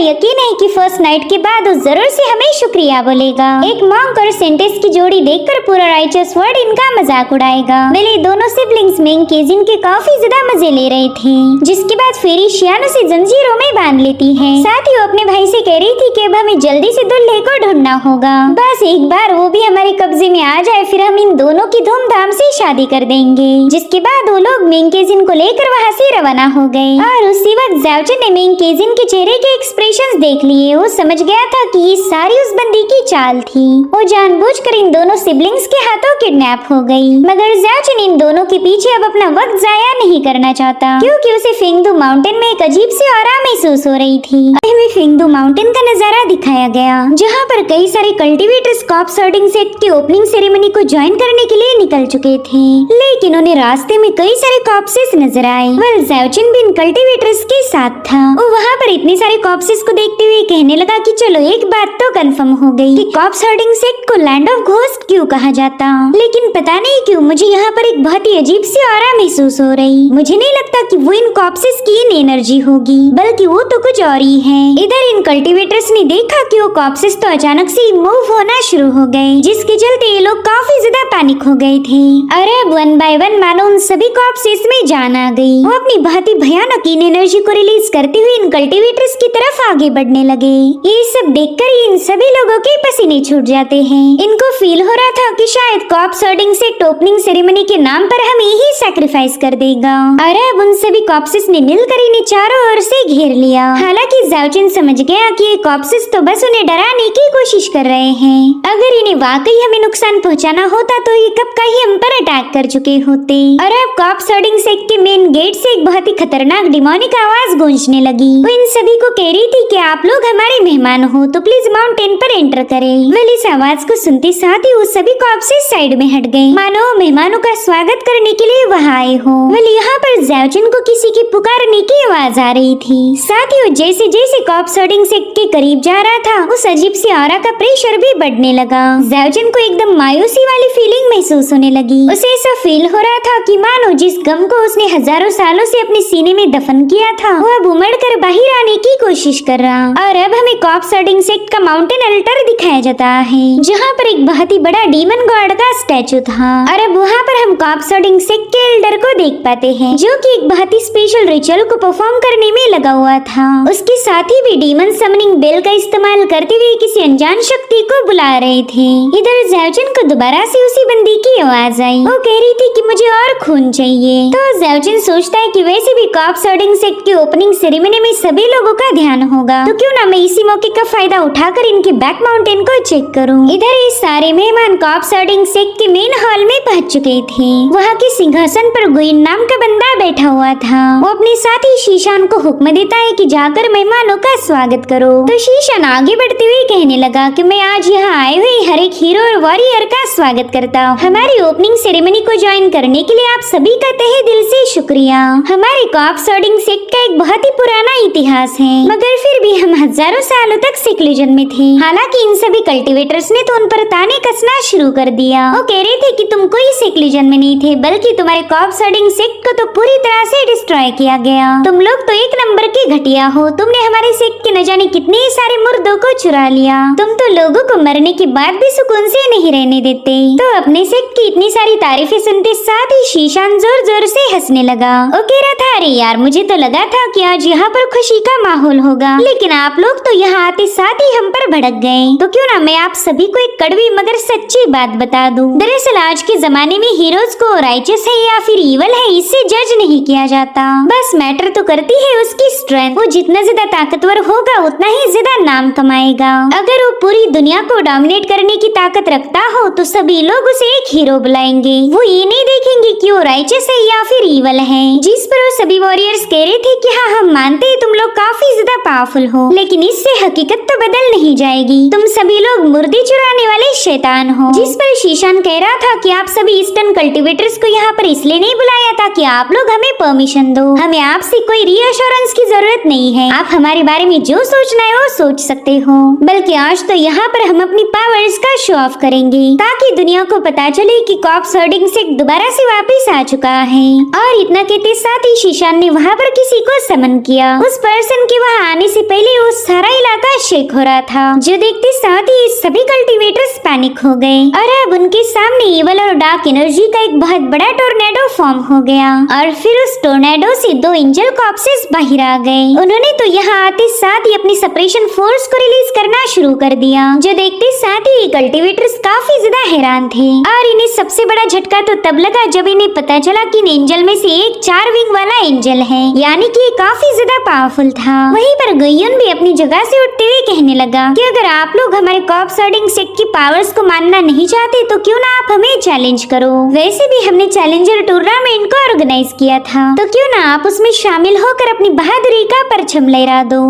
यकीन है कि फर्स्ट नाइट के बाद वो जरूर से हमें शुक्रिया बोलेगा। एक मॉन्क और सेंटेस की जोड़ी देखकर पूरा राइचस वर्ल्ड इनका मजाक उड़ाएगा। वेल दोनों सिबलिंग्स मेन केजिन के काफी ज्यादा मजे ले रहे थे। जिसके बाद फेरिशियान उसे जंजीरों में बांध लेती है। साथ ही वो अपने भाई से कह रही थी कि अब हमें जल्दी से दूल्हे को ढूंढना होगा। बस एक बार वो भी हमारे कब्जे में आ जाए, फिर हम इन दोनों की धूमधाम से शादी कर देंगे। जिसके बाद वो लोग मेन केजिन को लेकर वहाँ से रवाना हो गए। और उसी वक्त ज़ाओजिन ने मेन केजिन के चेहरे के एक्सप्रेशंस देख लिए। वो समझ गया था कि ये सारी उस बंदी की चाल थी। वो जानबूझकर इन दोनों सिबलिंग्स के हाथों किडनैप हो गई। मगर ज़ाओजिन इन दोनों के पीछे अब अपना वक्त जाया नहीं करना चाहता, क्योंकि उसे फेंगदू माउंटेन में एक अजीब सी ऑरा महसूस हो रही थी। हमें फेंगदू माउंटेन का नजारा दिखाया गया, जहाँ पर कई सारे कल्टीवेटर्स कॉप्स हर्डिंग सेट की ओपनिंग सेरेमनी को ज्वाइन करने के लिए निकल चुके थे। लेकिन उन्हें रास्ते में कई सारे कॉप्सेस नजर आए। वेल ज़ाओजिन भी इन कल्टीवेटर्स के साथ था। वो वहाँ पर इतने सारे कॉप्सेस को देखते हुए कहने लगा कि चलो एक बात तो कंफर्म हो गई कि कॉप्स हर्डिंग सेट को लैंड ऑफ घोस्ट क्यों कहा जाता। लेकिन पता नहीं क्यों मुझे यहाँ पर एक बहुत ही अजीब सी ऑरा महसूस हो रही। मुझे नहीं लगता कि वो इन कॉप्सेस की इन एनर्जी होगी, बल्कि वो तो कुछ और ही है। इधर इन कल्टीवेटर्स ने देखा कि वो कॉप्सेस तो अचानक से मूव होना शुरू हो गए, जिसके चलते ये लोग काफी ज्यादा पैनिक हो गए थे। और अब वन बाय वन मानो उन सभी कॉप्सेस में जान आ गई। वो अपनी बहुत ही भयानक इन एनर्जी को रिलीज करते हुए इन कल्टीवेटर्स की तरफ आगे बढ़ने लगे। ये सब देखकर इन सभी लोगों के पसीने छूट जाते हैं। इनको फील हो रहा था कि शायद कॉप्स हर्डिंग सेट ओपनिंग सेरेमनी के नाम पर हमें ही सैक्रिफाइस कर देगा। और अब उन सभी कॉप्सेस ने मिलकर इन्हें चारों ओर से घेर लिया। हालांकि ज़ाओजिन समझ गया कि ये कॉप्सेस तो बस उन्हें डराने की कोशिश कर रहे हैं। अगर इन्हें वाकई हमें नुकसान पहुंचाना होता तो ये कब का ही हम पर अटैक कर चुके होते। और अब कॉप्स हर्डिंग सेट के मेन गेट से एक बहुत ही खतरनाक डिमोनिक आवाज गूंजने लगी। वो इन सभी को कह रही थी कि आप लोग हमारे मेहमान हो, तो प्लीज माउंटेन पर एंटर करें। वेल इस आवाज को सुनते साथ ही वो सभी कॉप्सेस साइड में हट गए, मानो मेहमानों का स्वागत करने के लिए वहाँ आए हो। वेल यहाँ पर ज़ाओजिन को किसी की पुकारने की आवाज आ रही थी। साथ ही वो जैसे जैसे कॉप्स हर्डिंग सेट के करीब जा रहा था, उस अजीब सी ऑरा का प्रेशर भी बढ़ने लगा। ज़ाओजिन को एकदम मायूसी वाली फीलिंग महसूस होने लगी। उसे ऐसा फील हो रहा था कि मानो जिस गम को उसने हजारों सालों से अपने सीने में दफन किया था, वो अब उमड़कर बाहर आने की कोशिश कर रहा। और अब हमें कॉप्स हर्डिंग सेट का माउंटेन अल्टर दिखाया जाता है, जहाँ पर एक बहुत ही बड़ा डीमन गॉड का स्टैचू था। और अब वहाँ पर हम कॉप्स हर्डिंग सेट के एल्डर को देख पाते हैं, जो कि एक बहुत ही स्पेशल रिचुअल को परफॉर्म करने में लगा हुआ था। उसके साथ ही भी डीमन समनिंग बेल का इस्तेमाल करते हुए किसी अनजान शक्ति को बुला रहे थे। इधर ज़ाओजिन को दोबारा से उसी दूसरी बंदी की आवाज आई। वो कह रही थी कि मुझे और खून चाहिए। तो ज़ाओजिन सोचता है कि वैसे भी कॉप्स हर्डिंग सेक्ट की ओपनिंग सेरेमनी में सभी लोगों का ध्यान होगा, तो क्यों ना मैं इसी मौके का फायदा उठाकर इनके बैक माउंटेन को चेक करूं। इधर ये सारे मेहमान कॉप्स हर्डिंग सेक्ट के मेन हॉल में पहुंच चुके थे। वहाँ के सिंहासन पर गुइन नाम का बंदा बैठा हुआ था। वो अपने साथी शीशान को हुक्म देता है कि जाकर मेहमानों का स्वागत करो। तो शीशान आगे बढ़ते हुए कहने लगा कि मैं आज यहाँ आए हुए हर एक हीरो और वॉरियर का स्वागत करता हूँ। हमारी ओपनिंग सेरेमनी को ज्वाइन करने के लिए आप सभी का तहे दिल से शुक्रिया। हमारे कॉप्स हर्डिंग सेक्ट का एक बहुत ही पुराना इतिहास है, मगर फिर भी हम हजारों सालों तक सिक्लिजन में थे। हालांकि इन सभी कल्टीवेटर्स ने तो उन पर ताने कसना शुरू कर दिया। वो कह रहे थे कि तुम कोई सिक्लिजन में नहीं थे, बल्कि तुम्हारे कॉप्स हर्डिंग सेक्ट को तो पूरी तरह से डिस्ट्रॉय किया गया। तुम लोग तो एक नंबर के घटिया हो। तुमने हमारे सेक्ट के न जाने कितने सारे मुर्दों को चुरा लिया। तुम तो लोगों को मरने के बाद भी सुकून से नहीं रहने देते। तो अपने सेक्ट की इतनी सारी तारीफें सुनते साथ ही शीशान जोर जोर से हंसने लगा। वो कह रहा था, अरे यार, मुझे तो लगा था कि आज यहाँ पर खुशी का माहौल होगा, लेकिन आप लोग तो यहाँ आते साथ ही हम पर भड़क गए। तो क्यों ना मैं आप सभी को एक कड़वी मगर सच्ची बात बता दूं। दरअसल आज के जमाने में हीरोज को राइचस है या फिर इवल है इससे जज नहीं किया जाता। बस मैटर तो करती है उसकी स्ट्रेंथ। वो जितना ज्यादा ताकतवर होगा उतना ही ज्यादा नाम कमाएगा। अगर वो पूरी दुनिया को डोमिनेट करने की ताकत रखता हो तो सभी लोग उसे एक हीरो बुलाएंगे। वो ये नहीं देखेंगे कि वो राइचस है या फिर इवल है। जिस पर वो सभी वॉरियर्स कह रहे थे कि हाँ, हम मानते हैं तुम लोग काफी ज्यादा पावरफुल हो, लेकिन इससे हकीकत तो बदल नहीं जाएगी। तुम सभी लोग मुर्दे चुराने वाले शैतान हो। जिस पर शीशान कह रहा था कि आप सभी ईस्टर्न कल्टीवेटर्स को यहाँ पर इसलिए नहीं बुलाया था कि आप लोग हमें परमिशन दो। हमें आपसे कोई रीअश्योरेंस की जरूरत नहीं है। आप हमारे बारे में जो सोचना है वो सोच सकते हो। बल्कि आज तो यहाँ पर हम अपनी पावर्स का शो ऑफ करेंगे, ताकि दुनिया को पता चले कि कॉप्स हर्डिंग सेक्ट दोबारा से वापस आ चुका है। और इतना कहते साथ ही शीशान ने वहाँ पर किसी को समन किया। उस पर्सन के वहाँ आने से पहले वो सारा इलाका शेक हो रहा था, जो देखते साथ ही सभी कल्टीवेटर्स पैनिक हो गए। और अब उनके सामने इवल और डार्क एनर्जी का एक बहुत बड़ा टोर्नेडो फॉर्म हो गया। और फिर उस टोर्नेडो से 2 एंजल कॉप्सेस बाहर आ गए। उन्होंने तो यहाँ आते साथ ही अपनी सेपरेशन फोर्स को रिलीज करना शुरू कर दिया, जो देखते साथ ही कल्टीवेटर्स काफी ज्यादा हैरान थे। और इन्हें सबसे बड़ा झटका तो तब लगा जब इन्हें पता चला कि इन एंजल में से एक 4 विंग वाला एंजल है, यानी कि काफी ज्यादा पावरफुल था। वहीं पर गुयन भी अपनी जगह से उठते हुए कहने लगा कि अगर आप लोग हमारे कॉप्स हर्डिंग सेक्ट की पावर्स को मानना नहीं चाहते तो क्यों ना आप हमें चैलेंज करो। वैसे भी हमने चैलेंजर टूर्नामेंट को ऑर्गेनाइज किया था, तो क्यों ना आप उसमें शामिल होकर अपनी बहादुरी का परचम लहरा दो।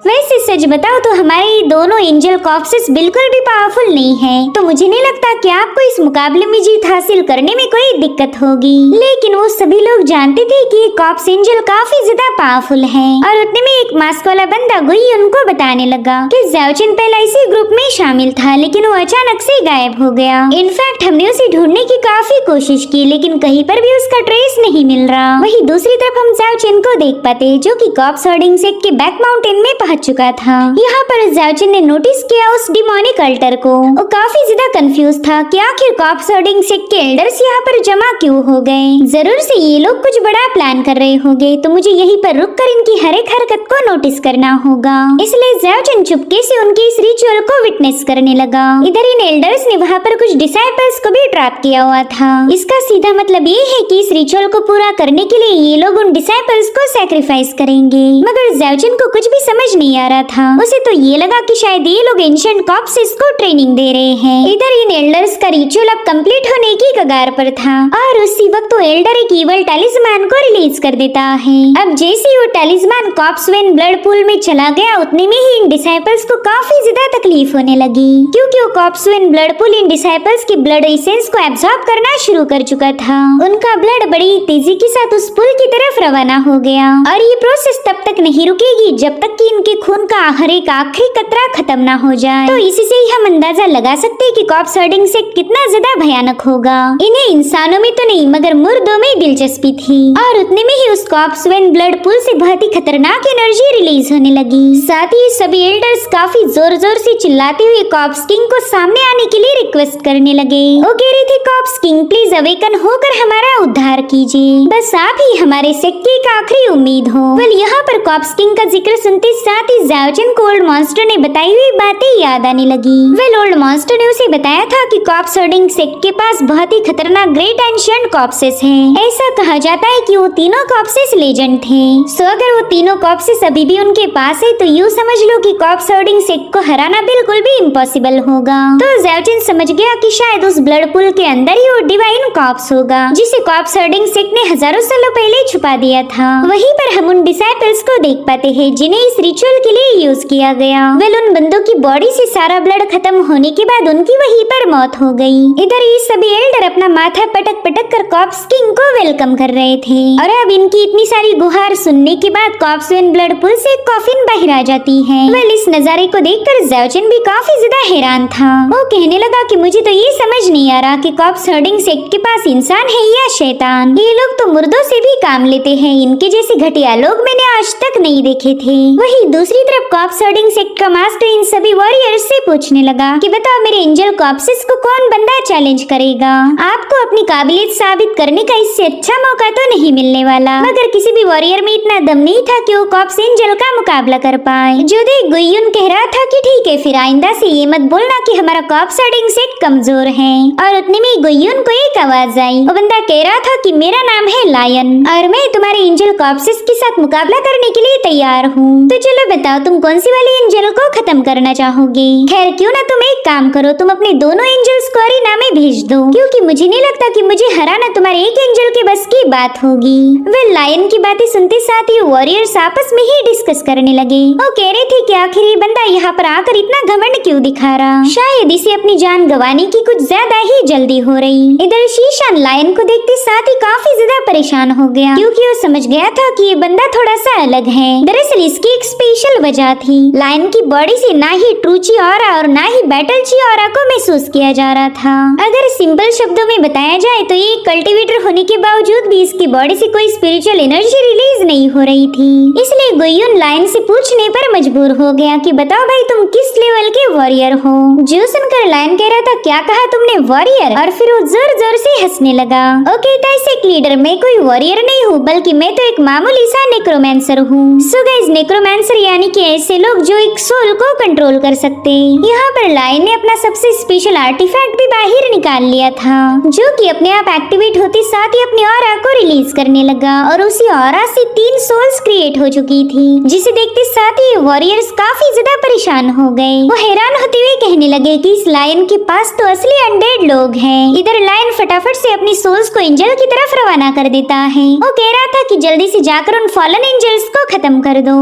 वैसे सच बताओ तो हमारे ये दोनों एंजल कॉप्सेस बिल्कुल भी पावरफुल नहीं है, तो मुझे नहीं लगता कि आपको इस मुकाबले में जीत हासिल करने में कोई दिक्कत होगी। लेकिन वो सभी लोग जानते थे कि ये कॉप्स एंजल काफी ज्यादा पावरफुल है। और उतने में एक मास्क वाला बंदा गुई उनको बताने लगा कि ज़ाओजिन पहले इसी ग्रुप में शामिल था, लेकिन वो अचानक से गायब हो गया। इनफैक्ट हमने उसे ढूंढने की काफी कोशिश की, लेकिन कहीं पर भी उसका ट्रेस नहीं मिल रहा। वहीं दूसरी तरफ हम ज़ाओजिन को देख पाते, जो कि कॉप्स हर्डिंग सेक्ट के बैक माउंटेन में चुका था। यहाँ पर ज़ाओजिन ने नोटिस किया उस डिमोनिक अल्टर को। वो काफी ज्यादा कंफ्यूज था कि आखिर कॉप्स हर्डिंग सेक्ट के एल्डर्स यहाँ पर जमा क्यों हो गए। जरूर से ये लोग कुछ बड़ा प्लान कर रहे होंगे, तो मुझे यहीं पर रुककर इनकी हर एक हरकत को नोटिस करना होगा। इसलिए ज़ाओजिन चुपके से उनके इस रिचुअल को विटनेस करने लगा। इधर इन एल्डर्स ने वहाँ पर कुछ डिसाइपल्स को भी ट्रैप किया हुआ था। इसका सीधा मतलब ये है कि इस रिचुअल को पूरा करने के लिए ये लोग उन डिसाइपल्स को सैक्रिफाइस करेंगे। मगर ज़ाओजिन को कुछ भी समझ नहीं आ रहा था। उसे तो ये लगा कि शायद ये लोग एंशिएंट कॉप्सेस को ट्रेनिंग दे रहे हैं। इधर इन एल्डर्स का रिचुअल अब कंप्लीट होने की कगार पर था और उसी वक्त तो एल्डर एक इवल टैलिस्मान को रिलीज कर देता है। अब जैसे ही वो टैलिस्मान कॉप्सवेन ब्लड पूल में चला गया, उतने में ही इन डिसाइपल्स को काफी ज्यादा तकलीफ होने लगी, क्योंकि वो कॉप्सवेन ब्लड पूल इन डिसाइपल्स की ब्लड एसेंस को एब्जॉर्ब करना शुरू कर चुका था। उनका ब्लड बड़ी तेजी के साथ उस पुल की तरफ रवाना हो गया और ये प्रोसेस तब तक नहीं रुकेगी जब तक कि इनके खून का हर एक आखिरी कतरा खत्म ना हो जाए। तो इसी से ही हम अंदाजा लगा सकते हैं कि कॉप्स हर्डिंग सेक्ट कितना ज्यादा भयानक होगा। इन्हें इंसानों में तो नहीं मगर मुर्दों में दिलचस्पी थी। और उतने में ही उस कॉप्सवेन ब्लड पूल से बहुत ही खतरनाक एनर्जी रिलीज होने लगी। साथ ही सभी एल्डर्स काफी जोर जोर से चिल्लाते हुए कॉप्स किंग को सामने आने के लिए रिक्वेस्ट करने लगे। वो कह रहे थे, कॉप्स किंग प्लीज अवेकन होकर हमारा उद्धार कीजिए। बस आप ही हमारे सेक्ट की एक आखिरी उम्मीद हो। वेल यहाँ पर कॉप्स किंग का जिक्र सुनते साथ साथ ही ज़ाओचन को ओल्ड मॉन्स्टर ने बताई हुई बातें याद आने लगी। वेल ओल्ड मॉन्स्टर ने उसे बताया था कि कॉप्स हर्डिंग सेक्ट के पास बहुत ही खतरनाक ग्रेट एंशिएंट कॉप्सेस हैं। ऐसा कहा जाता है कि वो तीनों कॉप्सेस लेजेंड थे। सो अगर वो तीनों कॉप्सेस अभी भी उनके पास है तो यूँ समझ लो कि कॉप्स हर्डिंग सेक्ट को हराना बिल्कुल भी इम्पॉसिबल होगा। तो ज़ाओचन समझ गया कि शायद उस ब्लड पूल के अंदर ही वो डिवाइन कॉप्स होगा जिसे कॉप्स हर्डिंग सेक्ट ने हजारों सालों पहले छुपा दिया था। वहीं पर हम उन डिसाइपल्स को देख पाते हैं जिन्हें इस रिचुअल के लिए यूज किया गया। वेल उन बंदों की बॉडी से सारा ब्लड खत्म होने के बाद उनकी वहीं पर मौत हो गई। इधर ये सभी एल्डर अपना माथा पटक पटक कर कॉप्स किंग को वेलकम कर रहे थे और अब इनकी इतनी सारी गुहार सुनने के बाद कॉप्स वेन ब्लड पूल से कॉफिन बाहर आ जाती है। वेल इस नजारे को देखकर ज़ाओचन भी काफी ज्यादा हैरान था। वो कहने लगा कि मुझे तो ये समझ नहीं आ रहा कि कॉप्स हर्डिंग सेक्ट के पास इंसान है या शैतान। ये लोग तो मुर्दों से भी काम लेते हैं, इनके जैसे घटिया लोग मैंने आज तक नहीं देखे थे। वहीं दूसरी तरफ कॉप्स हर्डिंग सेक्ट का मास्टर इन सभी वॉरियर्स से पूछने लगा कि बताओ मेरे एंजल कॉप्सेस को कौन बंदा चैलेंज करेगा। आपको अपनी काबिलियत साबित करने का इससे अच्छा मौका तो नहीं मिलने वाला। मगर किसी भी वॉरियर में इतना दम नहीं था कि वो कॉप्स एंजल का मुकाबला कर पाए। जो देख गुइयुन कह रहा था कि ठीक है फिर आइंदा से ये मत बोलना कि हमारा कॉप्स हर्डिंग सेक्ट कमजोर है। और उतने में गुइयुन को एक आवाज आई। वो बंदा कह रहा था कि मेरा नाम है लायन और मैं तुम्हारे एंजल कॉप्सेस के साथ मुकाबला करने के लिए तैयार हूँ। तो चलो बताओ तुम कौन सी वाली एंजल को खत्म करना चाहोगे। खैर क्यों ना तुम एक काम करो, तुम अपने दोनों एंजल्स को अरीना में भेज दो क्योंकि मुझे नहीं लगता कि मुझे हराना तुम्हारे एक एंजल के बस की बात होगी। वे लायन की बातें सुनते साथ ही वॉरियर्स आपस में ही डिस्कस करने लगे। वो कह रहे थे कि आखिर ये बंदा यहाँ पर आकर इतना घमंड क्यों दिखा रहा, शायद इसे अपनी जान गंवाने की कुछ ज्यादा ही जल्दी हो रही। इधर शीशान लायन को देखते साथ ही काफी ज्यादा परेशान हो गया क्योंकि वो समझ गया था कि ये बंदा थोड़ा सा अलग है। दरअसल इसकी एक स्पेशल वजह थी। लायन की बॉडी से ना ही ट्रूची ऑरा और ना ही बैटलची ऑरा को महसूस किया जा रहा था। अगर सिंपल शब्दों में बताया जाए तो ये कल्टीवेटर होने के बावजूद भी इसकी बॉडी से कोई स्पिरिचुअल एनर्जी रिलीज नहीं हो रही थी। इसलिए गुइयुन लायन से पूछने पर मजबूर हो गया कि बताओ भाई तुम किस लेवल के वॉरियर हो। जो सुनकर लायन कह रहा था क्या कहा तुमने वॉरियर, और फिर वो जोर जोर से हंसने लगा। वो कहता है एक लीडर, मैं कोई वॉरियर नहीं हूँ बल्कि मैं तो एक मामूली सा नेक्रोमैंसर हूँ। सो गाइस नेक्रोमैंसर यानी कि ऐसे लोग जो एक सोल को कंट्रोल कर सकते हैं। यहाँ पर लायन ने अपना सबसे स्पेशल आर्टिफैक्ट भी बाहर निकाल लिया था जो कि अपने आप एक्टिवेट होते साथ ही अपने ऑरा को रिलीज करने लगा और उसी ऑरा से 3 सोल्स क्रिएट हो चुकी थी जिसे देखते साथ ही वॉरियर्स काफी ज्यादा परेशान हो गए। वो हैरान होते हुए कहने लगे कि इस लायन के पास तो असली अनडेड लोग हैं। इधर लायन फटाफट से अपनी सोल्स को एंजल की तरफ रवाना कर देता है। वो कह रहा था कि जल्दी से जाकर उन फॉलन एंजल्स को खत्म कर दो।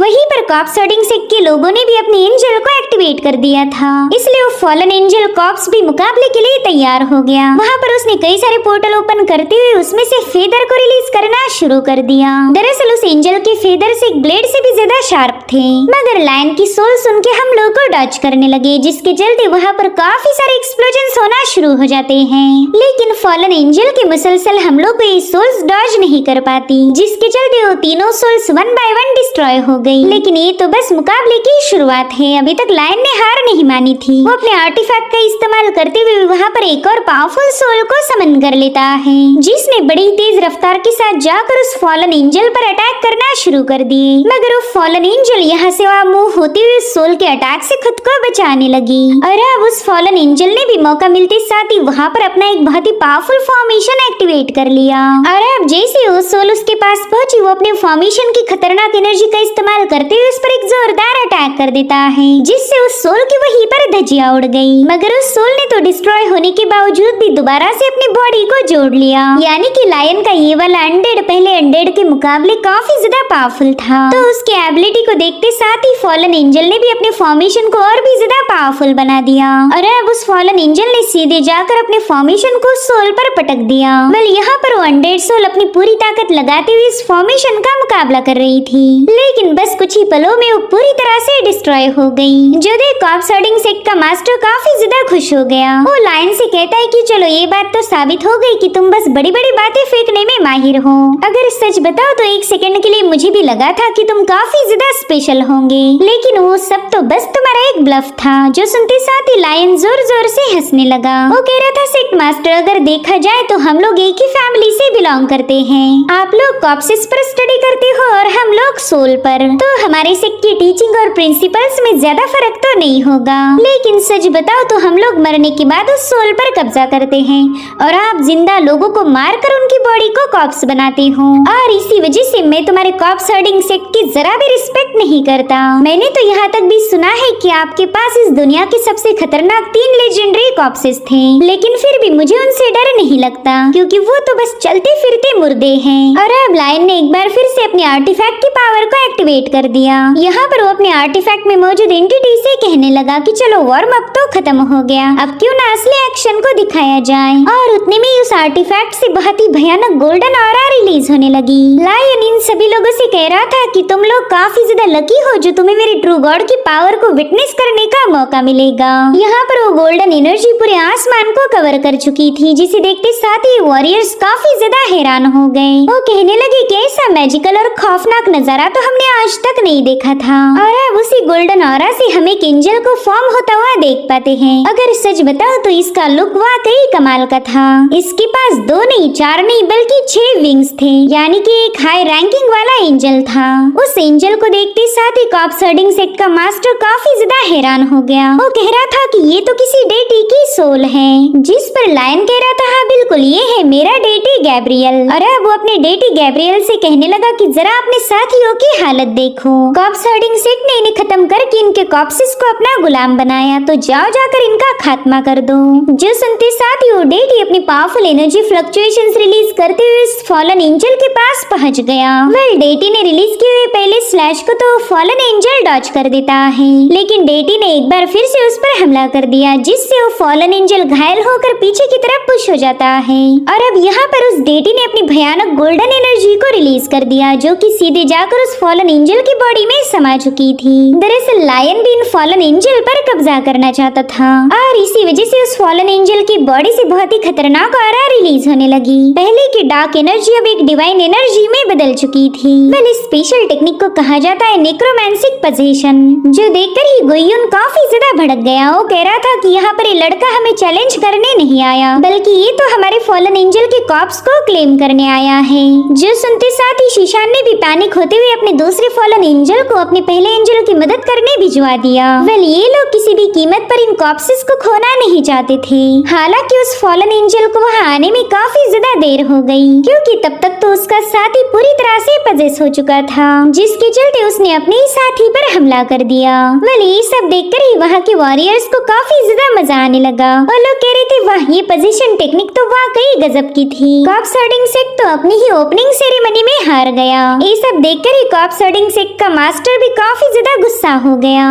वहीं पर कॉप्स हर्डिंग सेक्ट के लोगों ने भी अपने एंजल को एक्टिवेट कर दिया था, इसलिए वो फॉलन एंजल कॉप्स भी मुकाबले के लिए तैयार हो गया। वहाँ पर उसने कई सारे पोर्टल ओपन करते हुए उसमें से फेदर को रिलीज करना शुरू कर दिया। दरअसल उस एंजल के फेदर से ब्लेड से भी ज्यादा शार्प थे। मगर लायन की सोल सुन के हम लोग को डॉज करने लगे जिसके चलते वहाँ पर काफी सारे एक्सप्लोजन होना शुरू हो जाते हैं। लेकिन फॉलन एंजल के मुसलसल हमलों को ये सोल्स डॉज नहीं कर पाती जिसके चलते वो तीनों सोल्स 1 बाय 1 डिस्ट्रॉय हो गई। लेकिन ये तो बस मुकाबले की शुरुआत है, अभी तक लायन ने हार नहीं मानी थी। वो अपने आर्टिफैक्ट का इस्तेमाल करते हुए वहाँ पर एक और पावरफुल सोल को समन कर लेता है जिसने बड़ी तेज रफ्तार के साथ जाकर उस फॉलन एंजल पर अटैक करना शुरू कर दिए। मगर वो फॉलन एंजल यहाँ से वहाँ मूव होते हुए सोल के अटैक से खुद को बचाने लगी और अब उस फॉलन एंजल ने भी मौका मिलते साथ ही वहाँ पर अपना एक बहुत ही पावरफुल फॉर्मेशन एक्टिवेट कर लिया। और अब जैसे वो सोल उसके पास पहुंची वो अपने फॉर्मेशन की खतरनाक एनर्जी का इस्तेमाल करते हुए उस पर एक जोरदार अटैक कर देता है जिससे उस सोल की वहीं पर धज्जियां उड़ गई। मगर उस सोल ने तो डिस्ट्रॉय होने के बावजूद भी दोबारा से अपनी बॉडी को जोड़ लिया। यानी कि लायन का ये वाला अनडेड पहले अनडेड के मुकाबले काफी ज्यादा पावरफुल था। तो उसके एबिलिटी को देखते साथ ही फॉलन एंजल ने भी अपने फॉर्मेशन को और भी ज्यादा पावरफुल बना दिया और अब उस फॉलन एंजल ने सीधे जाकर अपने फॉर्मेशन को सोल पर पटक दिया। वेल यहाँ पर वो अनडेड सोल अपनी पूरी ताकत लगाते हुए इस फॉर्मेशन का मुकाबला कर रही थी, लेकिन बस कुछ ही पलों में वो पूरी तरह से डिस्ट्रॉय हो गई। जो देख कॉप्स हर्डिंग सेक्ट का मास्टर काफी ज्यादा खुश हो गया। वो लायन से कहता है कि चलो ये बात तो साबित हो गई कि तुम बस बड़ी बड़ी बातें फेंकने में माहिर हो। अगर सच बताओ तो एक सेकंड के लिए मुझे भी लगा था कि तुम काफी ज्यादा स्पेशल होंगे, लेकिन वो सब तो बस तुम्हारा एक ब्लफ था। जो सुनते साथ ही लायन जोर जोर से हंसने लगा। वो कह रहा था सेक्ट मास्टर अगर देखा जाए तो हम लोग एक ही फैमिली से बिलोंग करते हैं। आप लोग कॉप्सेस पर स्टडी करते हो और हम लोग सोल पर। तो हमारे सेक्ट की टीचिंग और प्रिंसिपल्स में ज्यादा फर्क तो नहीं होगा। लेकिन सच बताओ तो हम लोग मरने के बाद उस सोल पर कब्जा करते हैं और आप जिंदा लोगों को मारकर उनकी बॉडी को कॉप्स बनाते हो, और इसी वजह से मैं तुम्हारे कॉप्स हर्डिंग सेक्ट की जरा भी रिस्पेक्ट नहीं करता। मैंने तो यहाँ तक भी सुना है कि आपके पास इस दुनिया के सबसे खतरनाक 3 लेजेंडरी कॉप्सेस थे, लेकिन फिर भी मुझे उनसे डर नहीं लगता क्योंकि वो तो बस चलते फिरते मुर्दे हैं। और अब लायन ने एक बार फिर से अपने आर्टिफैक्ट की पावर को एक्टिवेट कर दिया। यहाँ पर वो अपने आर्टिफैक्ट में मौजूद एंटिटी से कहने लगा कि चलो वार्म अप तो खत्म हो गया, अब क्यों ना असली एक्शन को दिखाया जाए। और उतने में उस आर्टिफैक्ट से बहुत ही भयानक गोल्डन ऑरा रिलीज होने लगी। लायन इन सभी लोगों से कह रहा था कि तुम लोग काफी ज्यादा लकी हो जो तुम्हें मेरी ट्रू गॉड की पावर को विटनेस करने का मौका मिलेगा। यहाँ पर वो गोल्डन एनर्जी पूरे आसमान को कवर कर चुकी थी, जिसे देखते साथ ही वॉरियर्स काफी ज्यादा हैरान हो गए। वो कहने लगे कि ऐसा मैजिकल और खौफनाक नजारा तो हमने आज तक नहीं देखा था, और अब उसी गोल्डन ऑरा से हम एक एंजल को फॉर्म होता हुआ देख पाते हैं। अगर सच बताओ तो इसका लुक वाकई कमाल का था। इसके पास 2 नहीं 4 नहीं बल्कि 6 विंग्स थे, यानी कि एक हाई रैंकिंग वाला एंजल था। उस एंजल को देखते साथ ही कॉप्स हर्डिंग सेक्ट का मास्टर काफी ज्यादा हैरान हो गया। वो कह रहा था कि ये तो किसी डेटी की सोल है, जिस पर लायन कह रहा था हाँ बिल्कुल ये है मेरा डेटी गैब्रियल। और अब वो अपने डेटी गैब्रियल से कहने लगा कि जरा अपने साथियों की हालत देखो। कॉप्स हर्डिंग सेक्ट ने इन्हें खत्म करके इनके कॉप्सेस को अपना गुलाम बनाया, तो जाओ जाकर इनका खात्मा कर दो। जो सुनते साथ ही वो डेटी अपनी पावरफुल एनर्जी फ्लक्चुएशंस रिलीज करते हुए इस फॉलन एंजल के पास पहुंच गया। वेल डेटी ने रिलीज किए हुए पहले स्लैश को तो फॉलन एंजल डॉज कर देता है, लेकिन डेटी ने एक बार फिर से उस पर हमला कर दिया, जिससे वो फॉलन एंजल घायल होकर पीछे की तरफ पुश हो जाता है। और अब यहाँ पर उस डेटी ने अपनी भयानक गोल्डन एनर्जी को रिलीज कर दिया, जो कि सीधे जाकर उस फॉलन एंजल की बॉडी में समा चुकी थी। दरअसल लायन भी इन फॉलन एंजल पर कब्जा करना चाहता था, और इसी वजह से उस फॉलन एंजल की बॉडी से बहुत ही खतरनाक ऑरा रिलीज होने लगी। पहले की डार्क एनर्जी अब एक डिवाइन एनर्जी में बदल चुकी थी। वेल इस स्पेशल टेक्निक को कहा जाता है नेक्रोमैंसिक पोजीशन, जो देखकर ही गुयुन काफी ज्यादा भड़क गया। वो कह रहा था कि यहाँ पर ये लड़का हमें चैलेंज करने नहीं आया, बल्कि ये तो हमारे फॉलन एंजल के कॉप्स को क्लेम करने आया है। जो सुनते साथ ही शीशान ने भी पैनिक होते हुए अपने दूसरे फॉलन एंजल को अपने पहले एंजल की मदद करने भिजवा दिया। वेल ये लोग किसी भी कीमत पर इन कॉप्सेस को खोना नहीं चाहते थे। हालांकि उस फॉलन एंजल को वहाँ आने में काफी ज्यादा देर हो गई, क्योंकि तब तक तो उसका साथी पूरी तरह से पजेस हो चुका था, जिसके चलते उसने अपने ही साथी पर हमला कर दिया। वेल ये सब देखकर ही वहाँ के वॉरियर्स को काफी ज्यादा मजा आने लगा, और लोग कह रहे थे वाह ये पोजीशन टेक्निक तो वाकई गजब की थी। कॉप्स हर्डिंग सेक्ट तो अपनी ही ओपनिंग सेरेमनी में हार गया। ये सब देखकर ही कॉप्स हर्डिंग सेक्ट का मास्टर भी काफी ज्यादा गुस्सा हो गया।